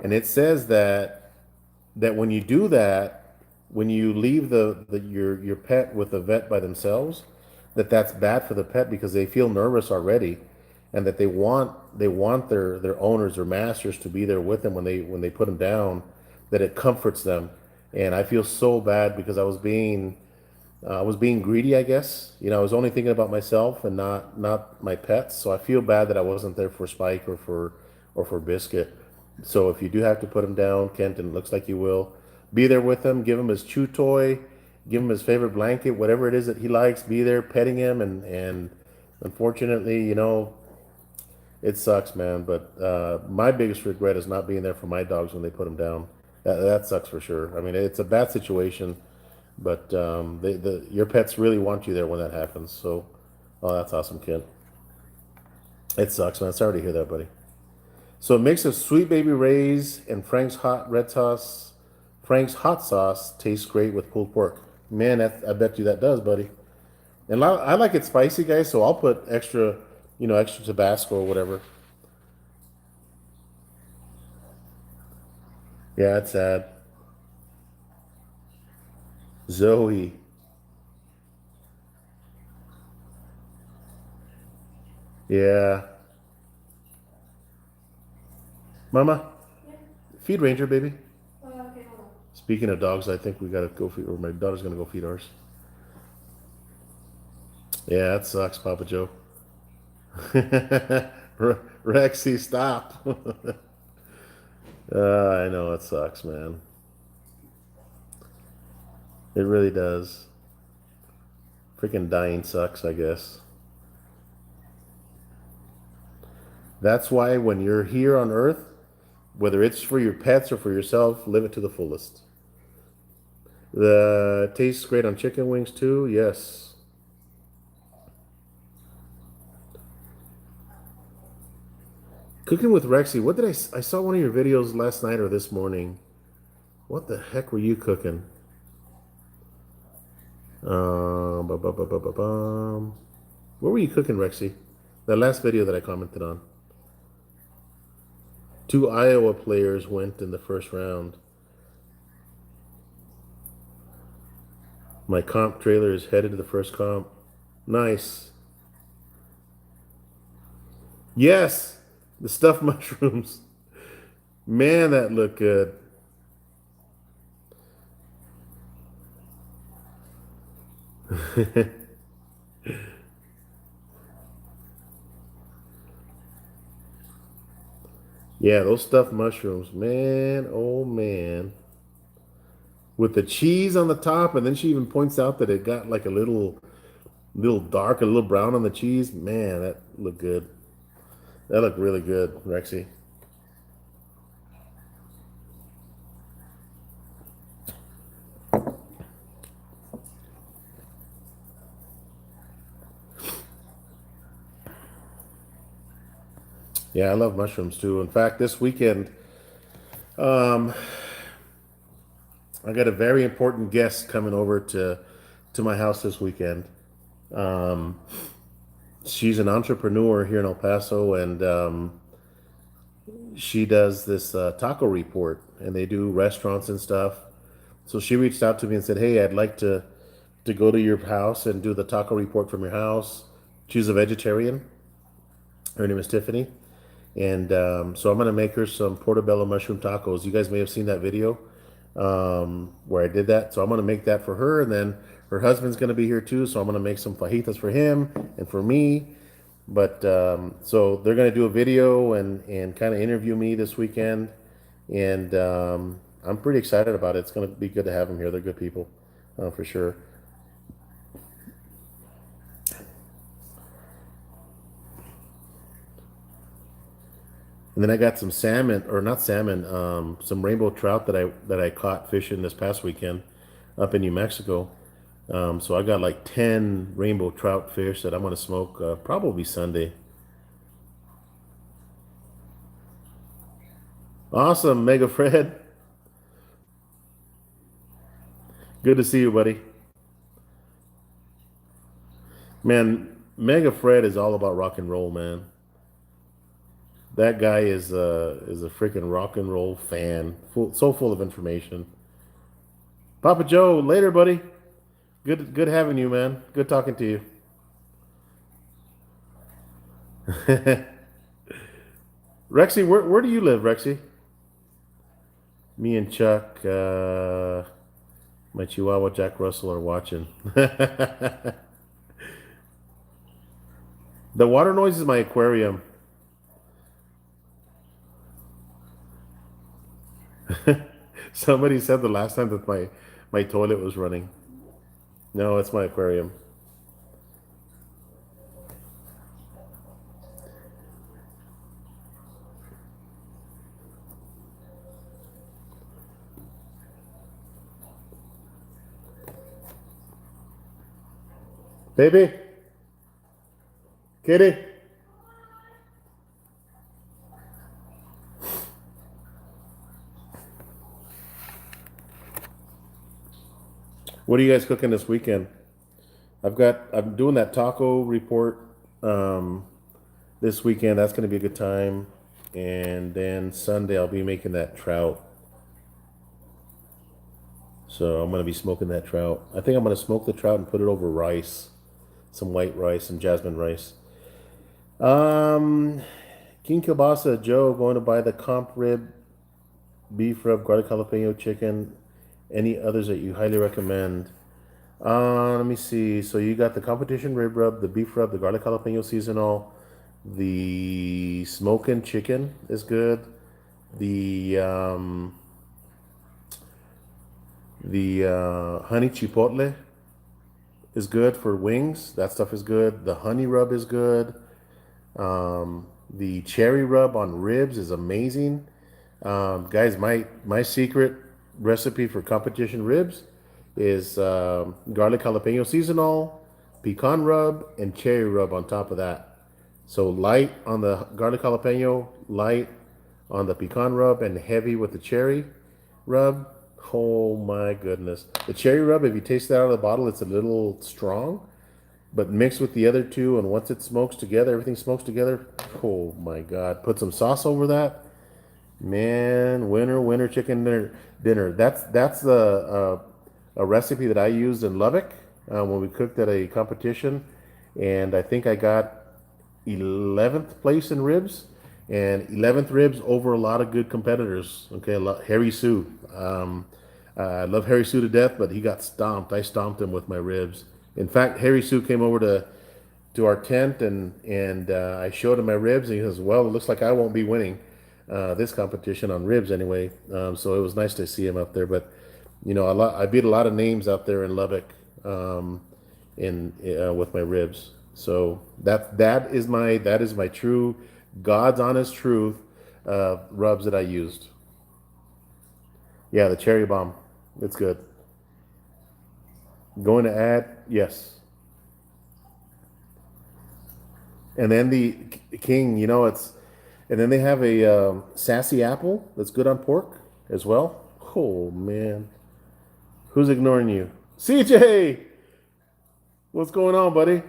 Speaker 1: and it says that when you do that, when you leave your pet with a vet by themselves, that's bad for the pet because they feel nervous already, and that they want their owners or masters to be there with them when they put them down, that it comforts them. And I feel so bad because I was being greedy, I guess. I was only thinking about myself and not my pets. So I feel bad that I wasn't there for Spike or for Biscuit. So if you do have to put him down, Kent, and it looks like you will, be there with him. Give him his chew toy, give him his favorite blanket, whatever it is that he likes. Be there, petting him, and unfortunately, it sucks, man. But my biggest regret is not being there for my dogs when they put them down. That sucks for sure. I mean, it's a bad situation, but your pets really want you there when that happens. So, oh, that's awesome, kid. It sucks, man. Sorry to hear that, buddy. So a mix of Sweet Baby Ray's and Frank's hot red sauce. Frank's hot sauce tastes great with pulled pork. Man, I bet you that does, buddy. And I like it spicy, guys. So I'll put extra Tabasco or whatever. Yeah, it's sad. Zoe. Yeah. Mama, feed Ranger, baby. Speaking of dogs, I think we gotta go feed, or my daughter's gonna go feed ours. Yeah, that sucks, Papa Joe. Rexy, stop. I know it sucks, man. It really does. Freaking dying sucks, I guess. That's why when you're here on Earth, whether it's for your pets or for yourself, live it to the fullest. The tastes great on chicken wings too. Yes. Cooking with Rexy. What did I saw one of your videos last night or this morning. What the heck were you cooking? What were you cooking, Rexy? That last video that I commented on. Two Iowa players went in the first round. My comp trailer is headed to the first comp. Nice. Yes, the stuffed mushrooms. Man, that looked good. Yeah, those stuffed mushrooms, man, oh man. With the cheese on the top, and then she even points out that it got like a little A little dark, a little brown on the cheese. Man, that looked good. That looked really good, Rexy. Yeah, I love mushrooms too. In fact, this weekend, um, I got a very important guest coming over to my house this weekend. Um, she's an entrepreneur here in El Paso, and she does this taco report, and they do restaurants and stuff. So she reached out to me and said, "Hey, I'd like to go to your house and do the taco report from your house." She's a vegetarian. Her name is Tiffany, and so I'm gonna make her some portobello mushroom tacos. You guys may have seen that video where I did that. So I'm gonna make that for her, and then her husband's gonna be here too. So I'm gonna make some fajitas for him and for me. But so they're gonna do a video and kind of interview me this weekend, and I'm pretty excited about it. It's gonna be good to have them here. They're good people, for sure. And then I got some salmon, or not salmon, some rainbow trout that I caught fishing this past weekend up in New Mexico. So I got like 10 rainbow trout fish that I'm gonna smoke probably Sunday. Awesome, Mega Fred. Good to see you, buddy. Man, Mega Fred is all about rock and roll, man. That guy is a freaking rock and roll fan. So full of information. Papa Joe, later, buddy. Good having you, man. Good talking to you. Rexy, where do you live, Rexy? Me and Chuck, my Chihuahua Jack Russell are watching. The water noise is my aquarium. Somebody said the last time that my toilet was running. No, it's my aquarium. Baby, kitty. What are you guys cooking this weekend? I'm doing that taco report um, this weekend. That's going to be a good time. And then Sunday I'll be making that trout. So I'm going to be smoking that trout. I think I'm going to smoke the trout and put it over rice, some white rice, some jasmine rice. Um, King Kielbasa Joe going to buy the comp rib, beef rub, garlic jalapeno chicken. Any others that you highly recommend? Let me see. So you got the competition rib rub, the beef rub, the garlic jalapeno seasonal, the smoking chicken is good. The honey chipotle is good for wings. That stuff is good. The honey rub is good. The cherry rub on ribs is amazing. Guys, my secret recipe for competition ribs is garlic jalapeno seasonal, pecan rub, and cherry rub on top of that. So light on the garlic jalapeno, light on the pecan rub, and heavy with the cherry rub. Oh my goodness. The cherry rub, if you taste that out of the bottle, it's a little strong, but mixed with the other two, and once it smokes together, everything smokes together. Oh my God. Put some sauce over that. Man, winner chicken dinner. That's a recipe that I used in Lubbock when we cooked at a competition, and I think I got 11th place in ribs, and 11th ribs over a lot of good competitors. Okay, Harry Sue. I love Harry Sue to death, but he got stomped. I stomped him with my ribs. In fact, Harry Sue came over to our tent, and I showed him my ribs, and he says, "Well, it looks like I won't be winning this competition on ribs anyway." So it was nice to see him up there. But I beat a lot of names out there in Lubbock, in with my ribs. So that is my true, God's honest truth rubs that I used. Yeah, the cherry bomb. It's good. Going to add, yes. And then the king, and then they have a sassy apple that's good on pork as well. Oh man, who's ignoring you? CJ, what's going on, buddy?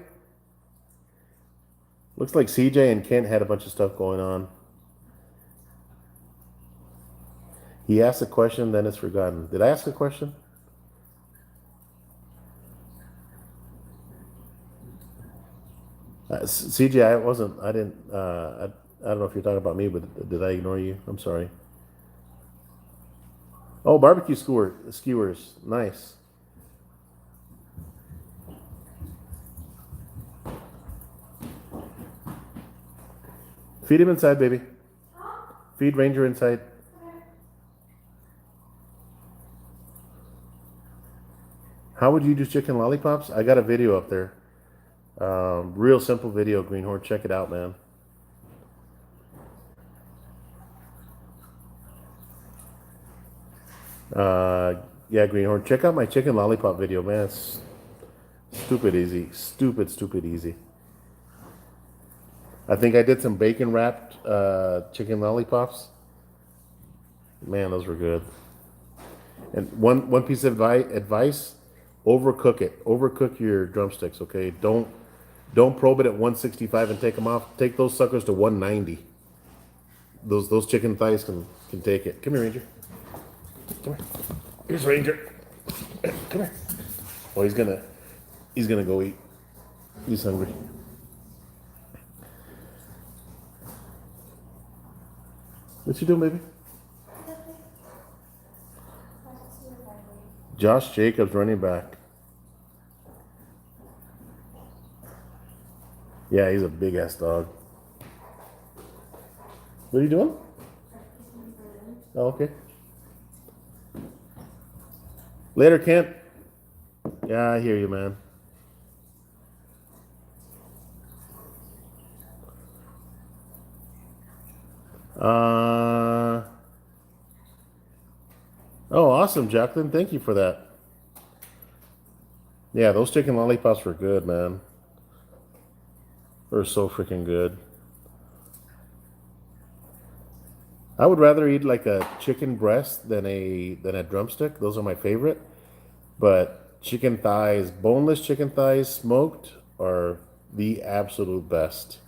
Speaker 1: Looks like CJ and Kent had a bunch of stuff going on. He asked a question, then it's forgotten. Did I ask a question? CJ, I wasn't. I didn't. I don't know if you're talking about me, but did I ignore you? I'm sorry. Oh, barbecue skewers. Nice. Feed him inside, baby. Feed Ranger inside. How would you do chicken lollipops? I got a video up there. Real simple video, Greenhorn. Check it out, man. Yeah, Greenhorn. Check out my chicken lollipop video, man. It's stupid easy. Stupid easy. I think I did some bacon wrapped chicken lollipops. Man, those were good. And one piece of advice: overcook it. Overcook your drumsticks. Okay, don't probe it at 165 and take them off. Take those suckers to 190. Those chicken thighs can take it. Come here, Ranger. Come here. Here's Ranger. Come here. Oh, he's gonna go eat. He's hungry. What you doing, baby? Josh Jacobs, running back. Yeah, he's a big ass dog. What are you doing? Oh, okay. Later, Kent. Yeah, I hear you, man. Oh, awesome, Jacqueline. Thank you for that. Yeah, those chicken lollipops were good, man. They're so freaking good. I would rather eat like a chicken breast than a drumstick. Those are my favorite. But chicken thighs, boneless chicken thighs, smoked, are the absolute best.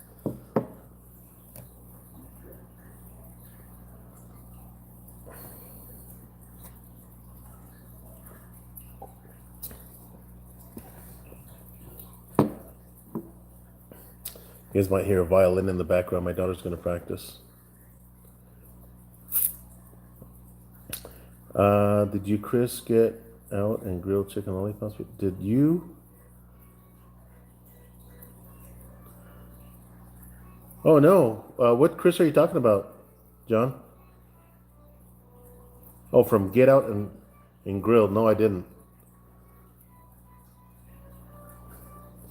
Speaker 1: You guys might hear a violin in the background. My daughter's going to practice. Did you, Chris, get out and grill chicken lollipops? Did you? Oh, no. What Chris are you talking about, John? Oh, from Get Out and Grill. No, I didn't.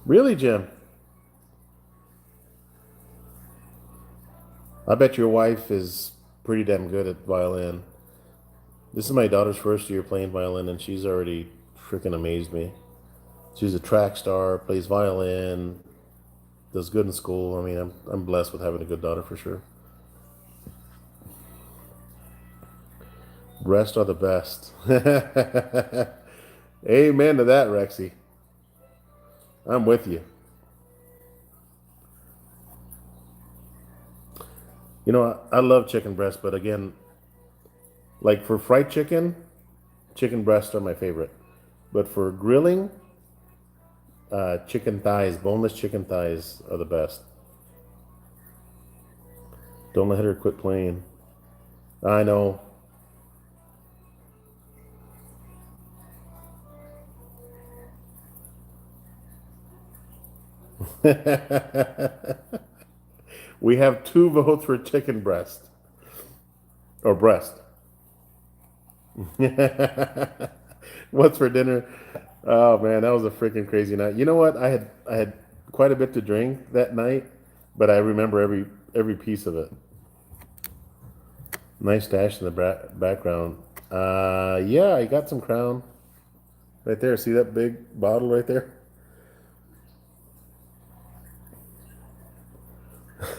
Speaker 1: Really, Jim? I bet your wife is pretty damn good at violin. This is my daughter's first year playing violin, and she's already freaking amazed me. She's a track star, plays violin, does good in school. I mean, I'm blessed with having a good daughter for sure. Breasts are the best. Amen to that, Rexy. I'm with you. I love chicken breast, but again, like for fried chicken, chicken breasts are my favorite. But for grilling, chicken thighs, boneless chicken thighs are the best. Don't let her quit playing. I know. We have 2 votes for chicken breast. Or breast. What's for dinner? Oh man, that was a freaking crazy night. You know what? I had quite a bit to drink that night, but I remember every piece of it. Nice dash in the background. Yeah, I got some Crown right there. See that big bottle right there?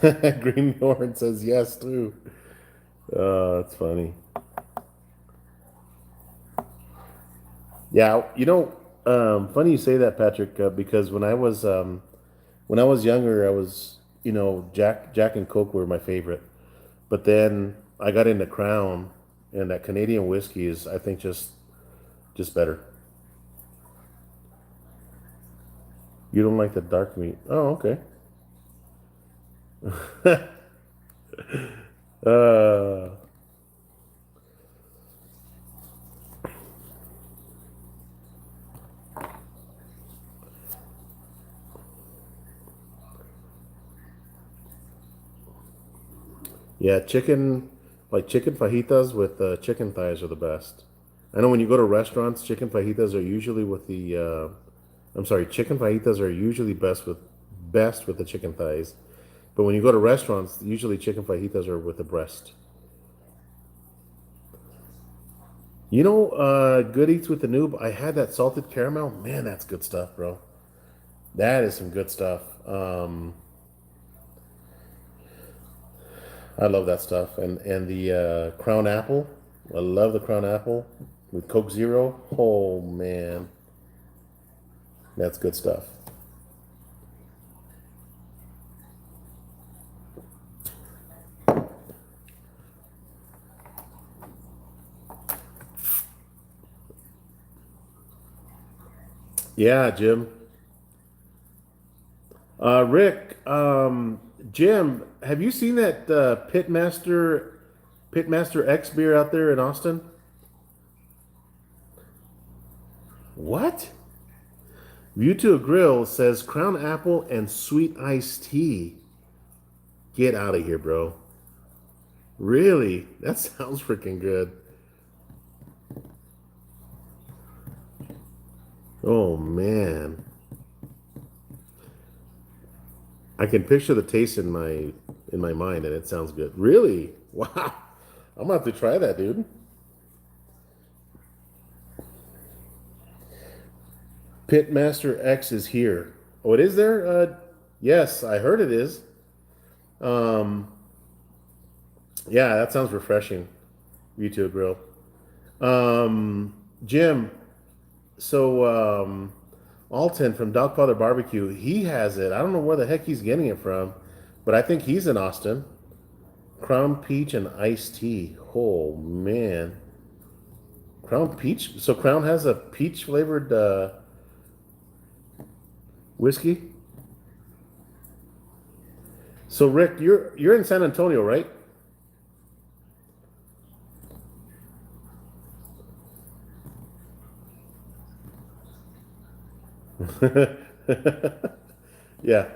Speaker 1: Greenhorn says yes too. That's funny. Yeah, funny you say that, Patrick, because when I was younger, I was, Jack and Coke were my favorite. But then I got into Crown, and that Canadian whiskey is, I think, just better. You don't like the dark meat? Oh, okay. uh, yeah, chicken fajitas with chicken thighs are the best. I know when you go to restaurants, chicken fajitas are usually with the. I'm sorry, chicken fajitas are usually best with the chicken thighs. But when you go to restaurants, usually chicken fajitas are with the breast. Good Eats with the Noob. I had that salted caramel. Man, that's good stuff, bro. That is some good stuff. I love that stuff. And the Crown Apple. I love the Crown Apple with Coke Zero. Oh man, that's good stuff. Yeah, Jim. Rick, Jim, have you seen that Pitmaster X beer out there in Austin? What? View to a Grill says Crown Apple and sweet iced tea. Get out of here, bro. Really? That sounds freaking good. Oh man. I can picture the taste in my mind and it sounds good. Really? Wow. I'm gonna have to try that, dude. Pitmaster X is here. Oh, it is there? Yes, I heard it is. Um, yeah, that sounds refreshing. You too, Grill. Jim, so Alton from Dogfather Barbecue, he has it. I don't know where the heck he's getting it from, but I think he's in Austin. Crown Peach and iced tea. Oh man, Crown Peach. So Crown has a peach flavored whiskey. So Rick, you're in San Antonio, right? Yeah.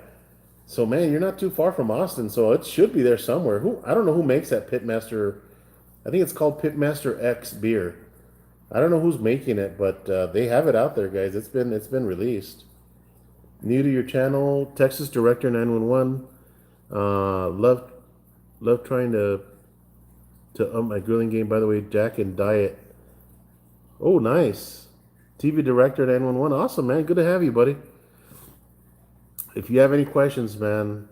Speaker 1: So man, you're not too far from Austin, so it should be there somewhere. Who I don't know who makes that Pitmaster. I think it's called Pitmaster X beer. I don't know who's making it, but they have it out there, guys. It's been released. New to your channel, Texas Director 911. Love trying to up my grilling game. By the way, Jack and Diet. Oh, nice. TV Director 911. Awesome, man. Good to have you, buddy. If you have any questions, man,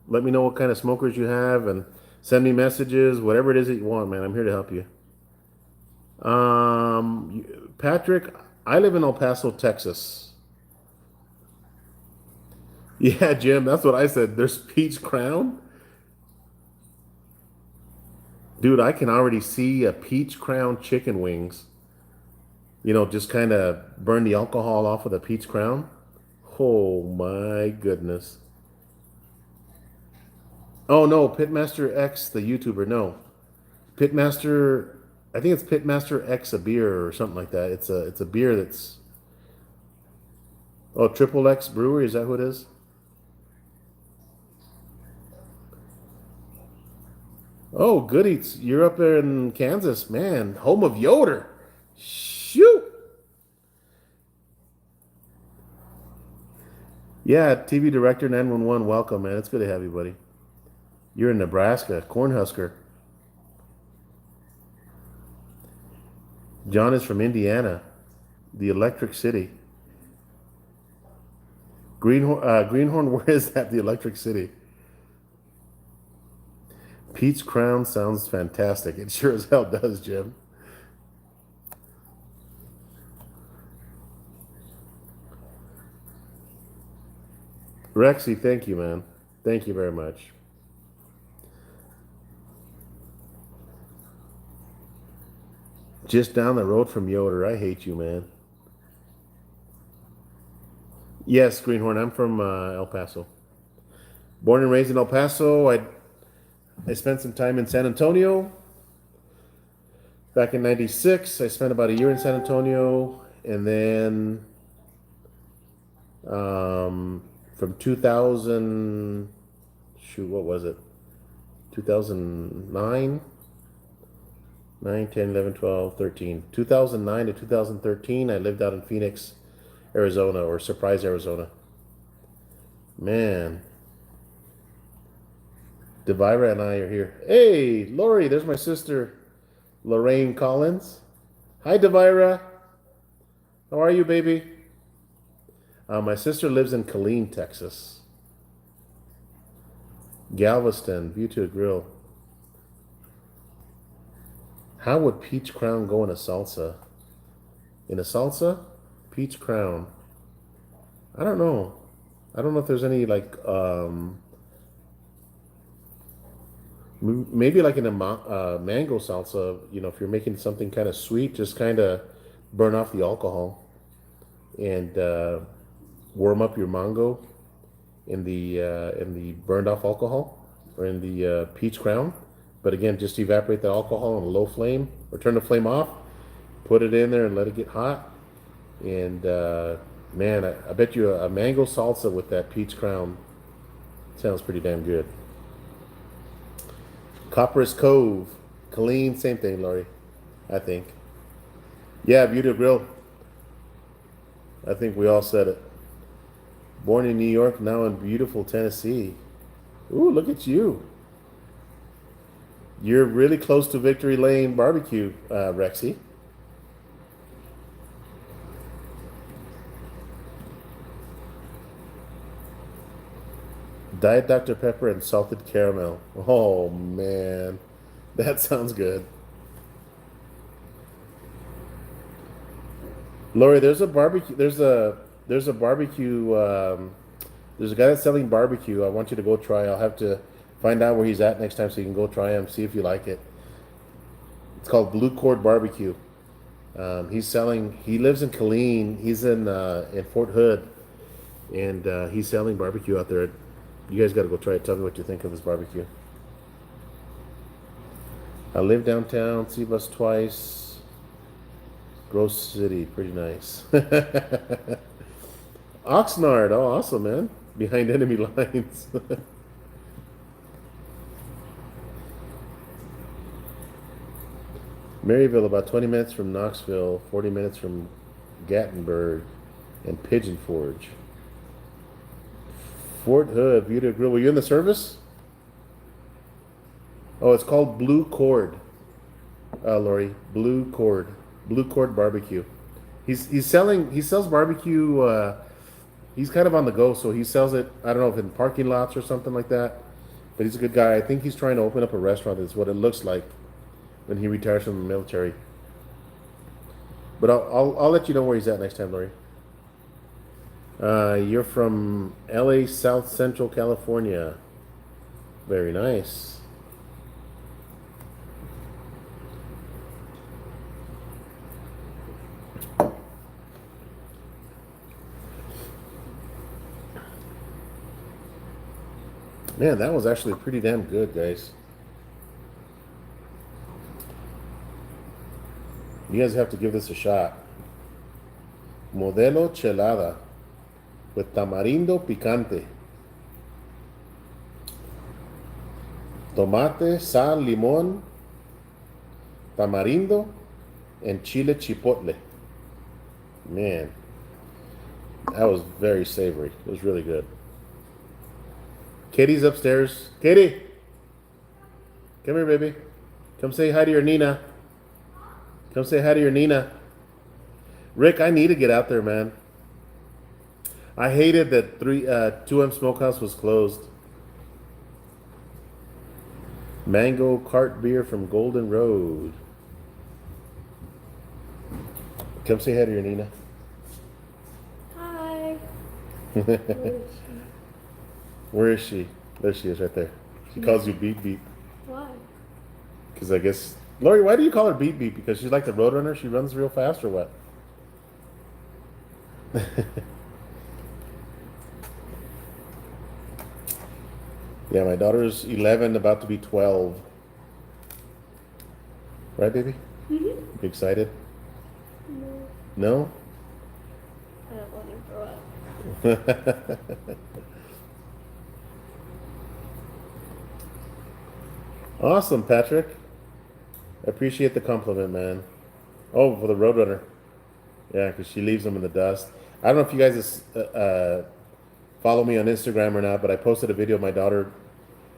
Speaker 1: let me know what kind of smokers you have and send me messages, whatever it is that you want, man. I'm here to help you. Patrick, I live in El Paso, Texas. Yeah, Jim, that's what I said. There's Peach Crown. Dude, I can already see a Peach Crown chicken wings. Just kind of burn the alcohol off of the Peach Crown. Oh my goodness. Oh no, Pitmaster X, the YouTuber. No, Pitmaster. I think it's Pitmaster X a beer or something like that. It's a beer that's Triple X Brewery. Is that who it is? Oh, goodies. You're up there in Kansas, man. Home of Yoder. Shoot. Yeah, TV director 911. Welcome, man. It's good to have you, buddy. You're in Nebraska, Cornhusker. John is from Indiana, the Electric City. Greenhorn, where is that? The Electric City. Pete's Crown sounds fantastic. It sure as hell does, Jim. Rexy, thank you, man. Thank you very much. Just down the road from Yoder. I hate you, man. Yes, Greenhorn. I'm from El Paso. Born and raised in El Paso. I spent some time in San Antonio back in '96. I spent about a year in San Antonio, and then from 2000, shoot, what was it? 2009, 9, 10, 11, 12, 13. 2009 to 2013, I lived out in Phoenix, Arizona, or Surprise, Arizona. Man, Devira and I are here. Hey, Lori, there's my sister, Lorraine Collins. Hi, Devira. How are you, baby? My sister lives in Killeen, Texas. Galveston, view to a grill. How would peach crown go in a salsa? In a salsa? Peach crown. I don't know. I don't know if there's any like maybe like in a mango salsa. You know, if you're making something kind of sweet, just kind of burn off the alcohol and warm up your mango in the burned off alcohol or in the peach crown. But again, just evaporate the alcohol on a low flame or turn the flame off. Put it in there and let it get hot. And man, I bet you a mango salsa with that peach crown sounds pretty damn good. Copperas Cove, Killeen, same thing, Laurie. I think. Yeah, Beauty Grill. I think we all said it. Born in New York, now in beautiful Tennessee. Ooh, look at you. You're really close to Victory Lane Barbecue, Rexy. Diet Dr. Pepper and salted caramel. Oh man, that sounds good. Lori, there's a barbecue. There's a barbecue. There's a guy that's selling barbecue. I want you to go try. I'll have to find out where he's at next time so you can go try him. See if you like it. It's called Blue Cord Barbecue. He's selling. He lives in Killeen. He's in Fort Hood, and he's selling barbecue out there. You guys got to go try it. Tell me what you think of his barbecue. I live downtown. See bus twice. Grove City, pretty nice. Oxnard, oh awesome, man. Behind enemy lines. Maryville, about 20 minutes from Knoxville, 40 minutes from Gatlinburg, and Pigeon Forge. Fort Hood, Beauty Grill. Were you in the service? Oh, it's called Blue Cord. Lori, Blue Cord. Blue Cord Barbecue. He sells barbecue. He's kind of on the go, so he sells it. I don't know if in parking lots or something like that. But he's a good guy. I think he's trying to open up a restaurant. That's what it looks like when he retires from the military. But I'll let you know where he's at next time, Lori. You're from LA, South Central California. Very nice. Man, that was actually pretty damn good, guys. You guys have to give this a shot. Modelo Chelada with tamarindo picante. Tomate, sal, limón, tamarindo, and chile chipotle. Man, That was very savory. It was really good. Katie's upstairs. Katie, come here, baby. Come say hi to your Nina. Come say hi to your Nina. Rick, I need to get out there, man. I hated that 2M Smokehouse was closed. Mango cart beer from Golden Road. Come say hi to your Nina.
Speaker 2: Hi.
Speaker 1: Where is she? There she is, right there. She calls you Beep Beep.
Speaker 2: Why?
Speaker 1: Because I guess, Lori, why do you call her Beep Beep? Because she's like the Roadrunner. She runs real fast, or what? Yeah, my daughter's 11, about to be 12. Right, baby?
Speaker 2: Mhm.
Speaker 1: You excited?
Speaker 2: No,
Speaker 1: No?
Speaker 2: I don't want to grow up.
Speaker 1: Awesome, Patrick. I appreciate the compliment, man. Oh, for the Roadrunner. Yeah, because she leaves them in the dust. I don't know if you guys follow me on Instagram or not, but I posted a video of my daughter.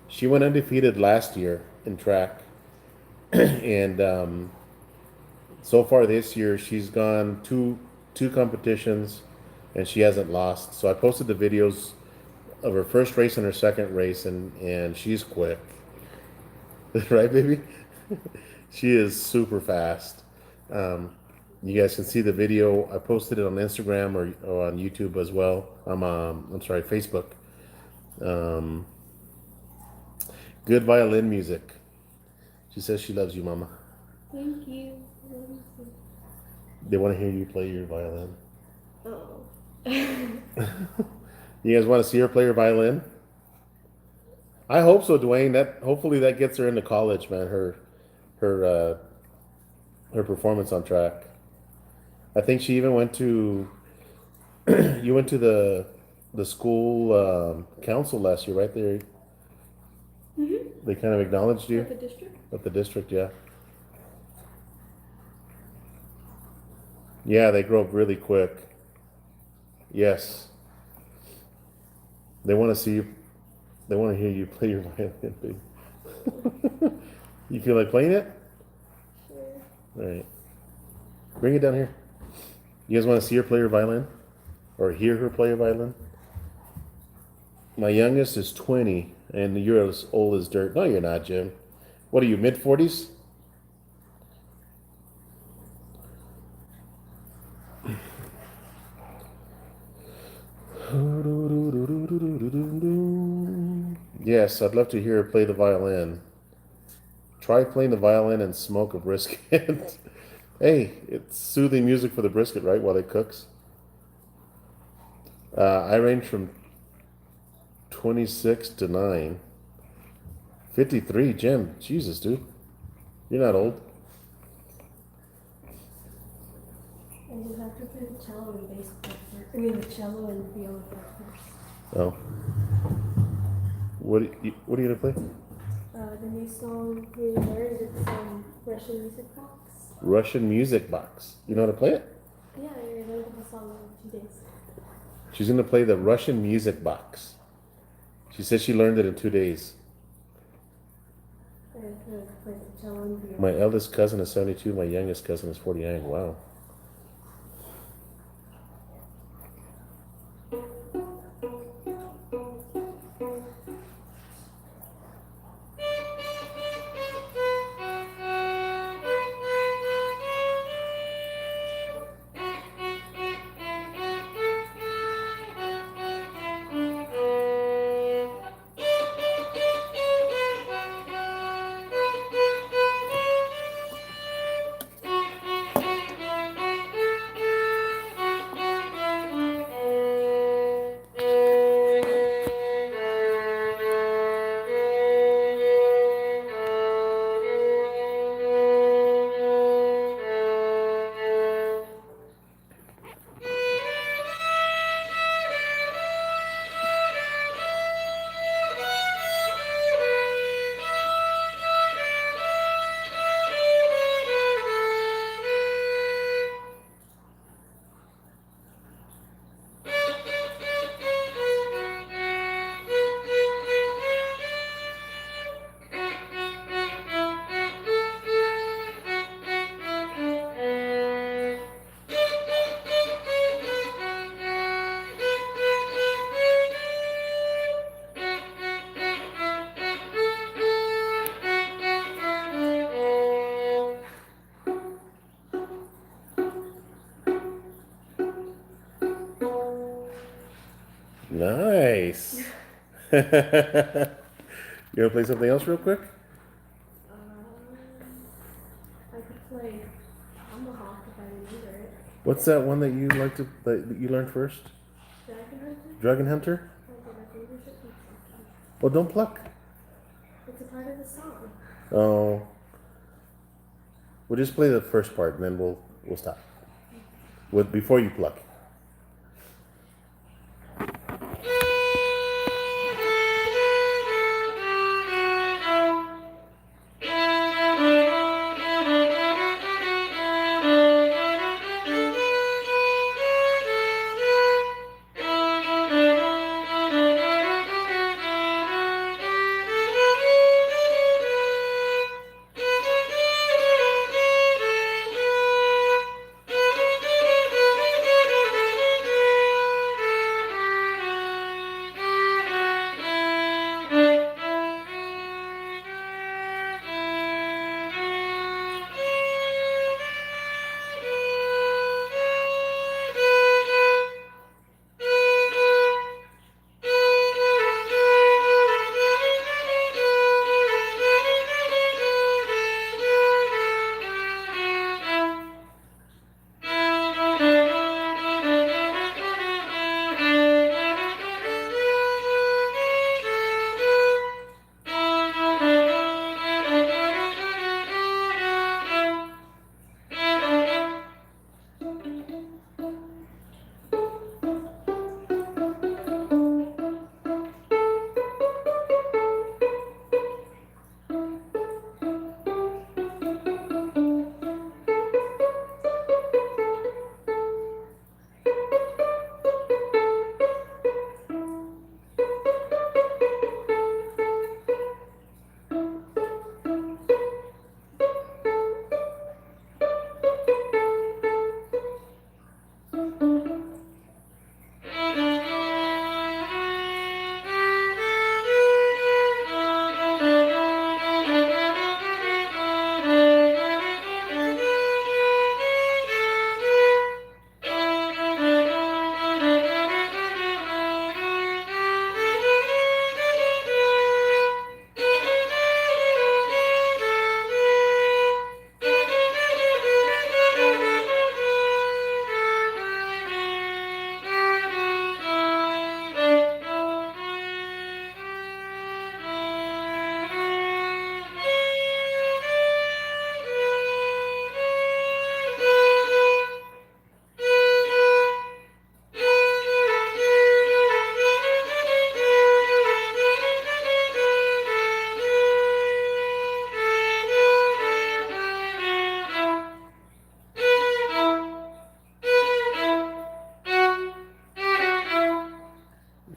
Speaker 1: She went undefeated last year in track. And so far this year, she's gone two competitions and she hasn't lost. So I posted the videos of her first race and her second race, and she's quick. Right, baby? She is super fast. Um, you guys can see the video. I posted it on Instagram or on YouTube as well. I'm sorry, Facebook. Um, good violin music. She says she loves you, Mama.
Speaker 2: Thank you.
Speaker 1: They want to hear you play your violin.
Speaker 2: Oh.
Speaker 1: You guys want to see her play her violin? I hope so, Dwayne. That hopefully that gets her into college, man. Her her performance on track. I think she even went to you went to the school council last year, right? They kind of acknowledged you
Speaker 2: At the district?
Speaker 1: at the district, yeah. Yeah, they grow up really quick. Yes, they want to see you. They want to hear you play your violin, baby. You feel like playing it?
Speaker 2: Sure.
Speaker 1: All right, bring it down here. You guys want to see her play her violin, or hear her play her violin? My youngest is 20, and you're as old as dirt. No, you're not, Jim. What are you, mid 40s? Yes, I'd love to hear her play the violin. Try playing the violin and smoke a brisket. Hey, it's soothing music for the brisket, right? While it cooks. I range from 26 to 9. 53, Jim. Jesus, dude. You're not old.
Speaker 2: And you have to play the cello and bass part first. I mean, the cello and viola part first.
Speaker 1: Oh. What are you going to play?
Speaker 2: The new song we learned, it's Russian music box.
Speaker 1: Russian music box. You know how to play it?
Speaker 2: Yeah, I learned the song in 2 days.
Speaker 1: She's going to play the Russian music box. She said she learned it in 2 days.
Speaker 2: I learned to play the cello and viola.
Speaker 1: My eldest cousin is 72. My youngest cousin is 49. Wow. Nice. You wanna play something else real quick?
Speaker 2: I could play Tomahawk if I remember it.
Speaker 1: What's that one that you like to that you learned first?
Speaker 2: Dragon Hunter?
Speaker 1: Dragon Hunter?
Speaker 2: Oh, but I think we should do something.
Speaker 1: Well, don't pluck.
Speaker 2: It's a part of the song.
Speaker 1: Oh, we'll just play the first part and then we'll stop. With before you pluck.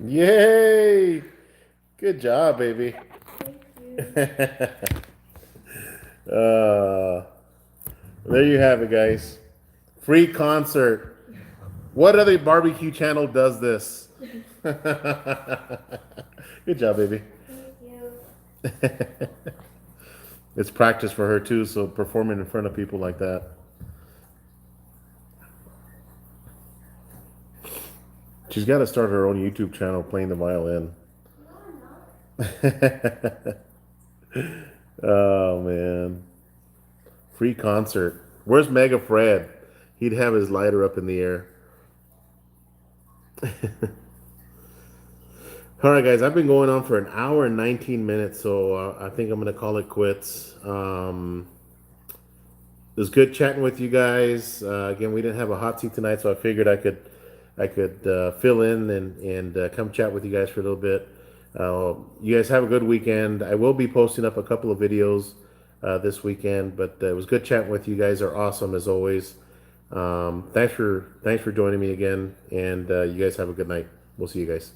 Speaker 1: Yay! Good job, baby.
Speaker 2: Thank you.
Speaker 1: uh, there you have it, guys. Free concert. What other barbecue channel does this? Good job, baby.
Speaker 2: Thank you.
Speaker 1: It's practice for her too, so performing in front of people like that. She's got to start her own YouTube channel playing the violin.
Speaker 2: No, I'm not.
Speaker 1: Oh man. Free concert. Where's Mega Fred? He'd have his lighter up in the air. All right, guys, I've been going on for an hour and 19 minutes, so I think I'm going to call it quits. It was good chatting with you guys. Again, we didn't have a hot seat tonight, so I figured I could fill in and come chat with you guys for a little bit. You guys have a good weekend. I will be posting up a couple of videos this weekend, but it was good chatting with you. You guys are awesome as always. Thanks for joining me again, and you guys have a good night. We'll see you guys.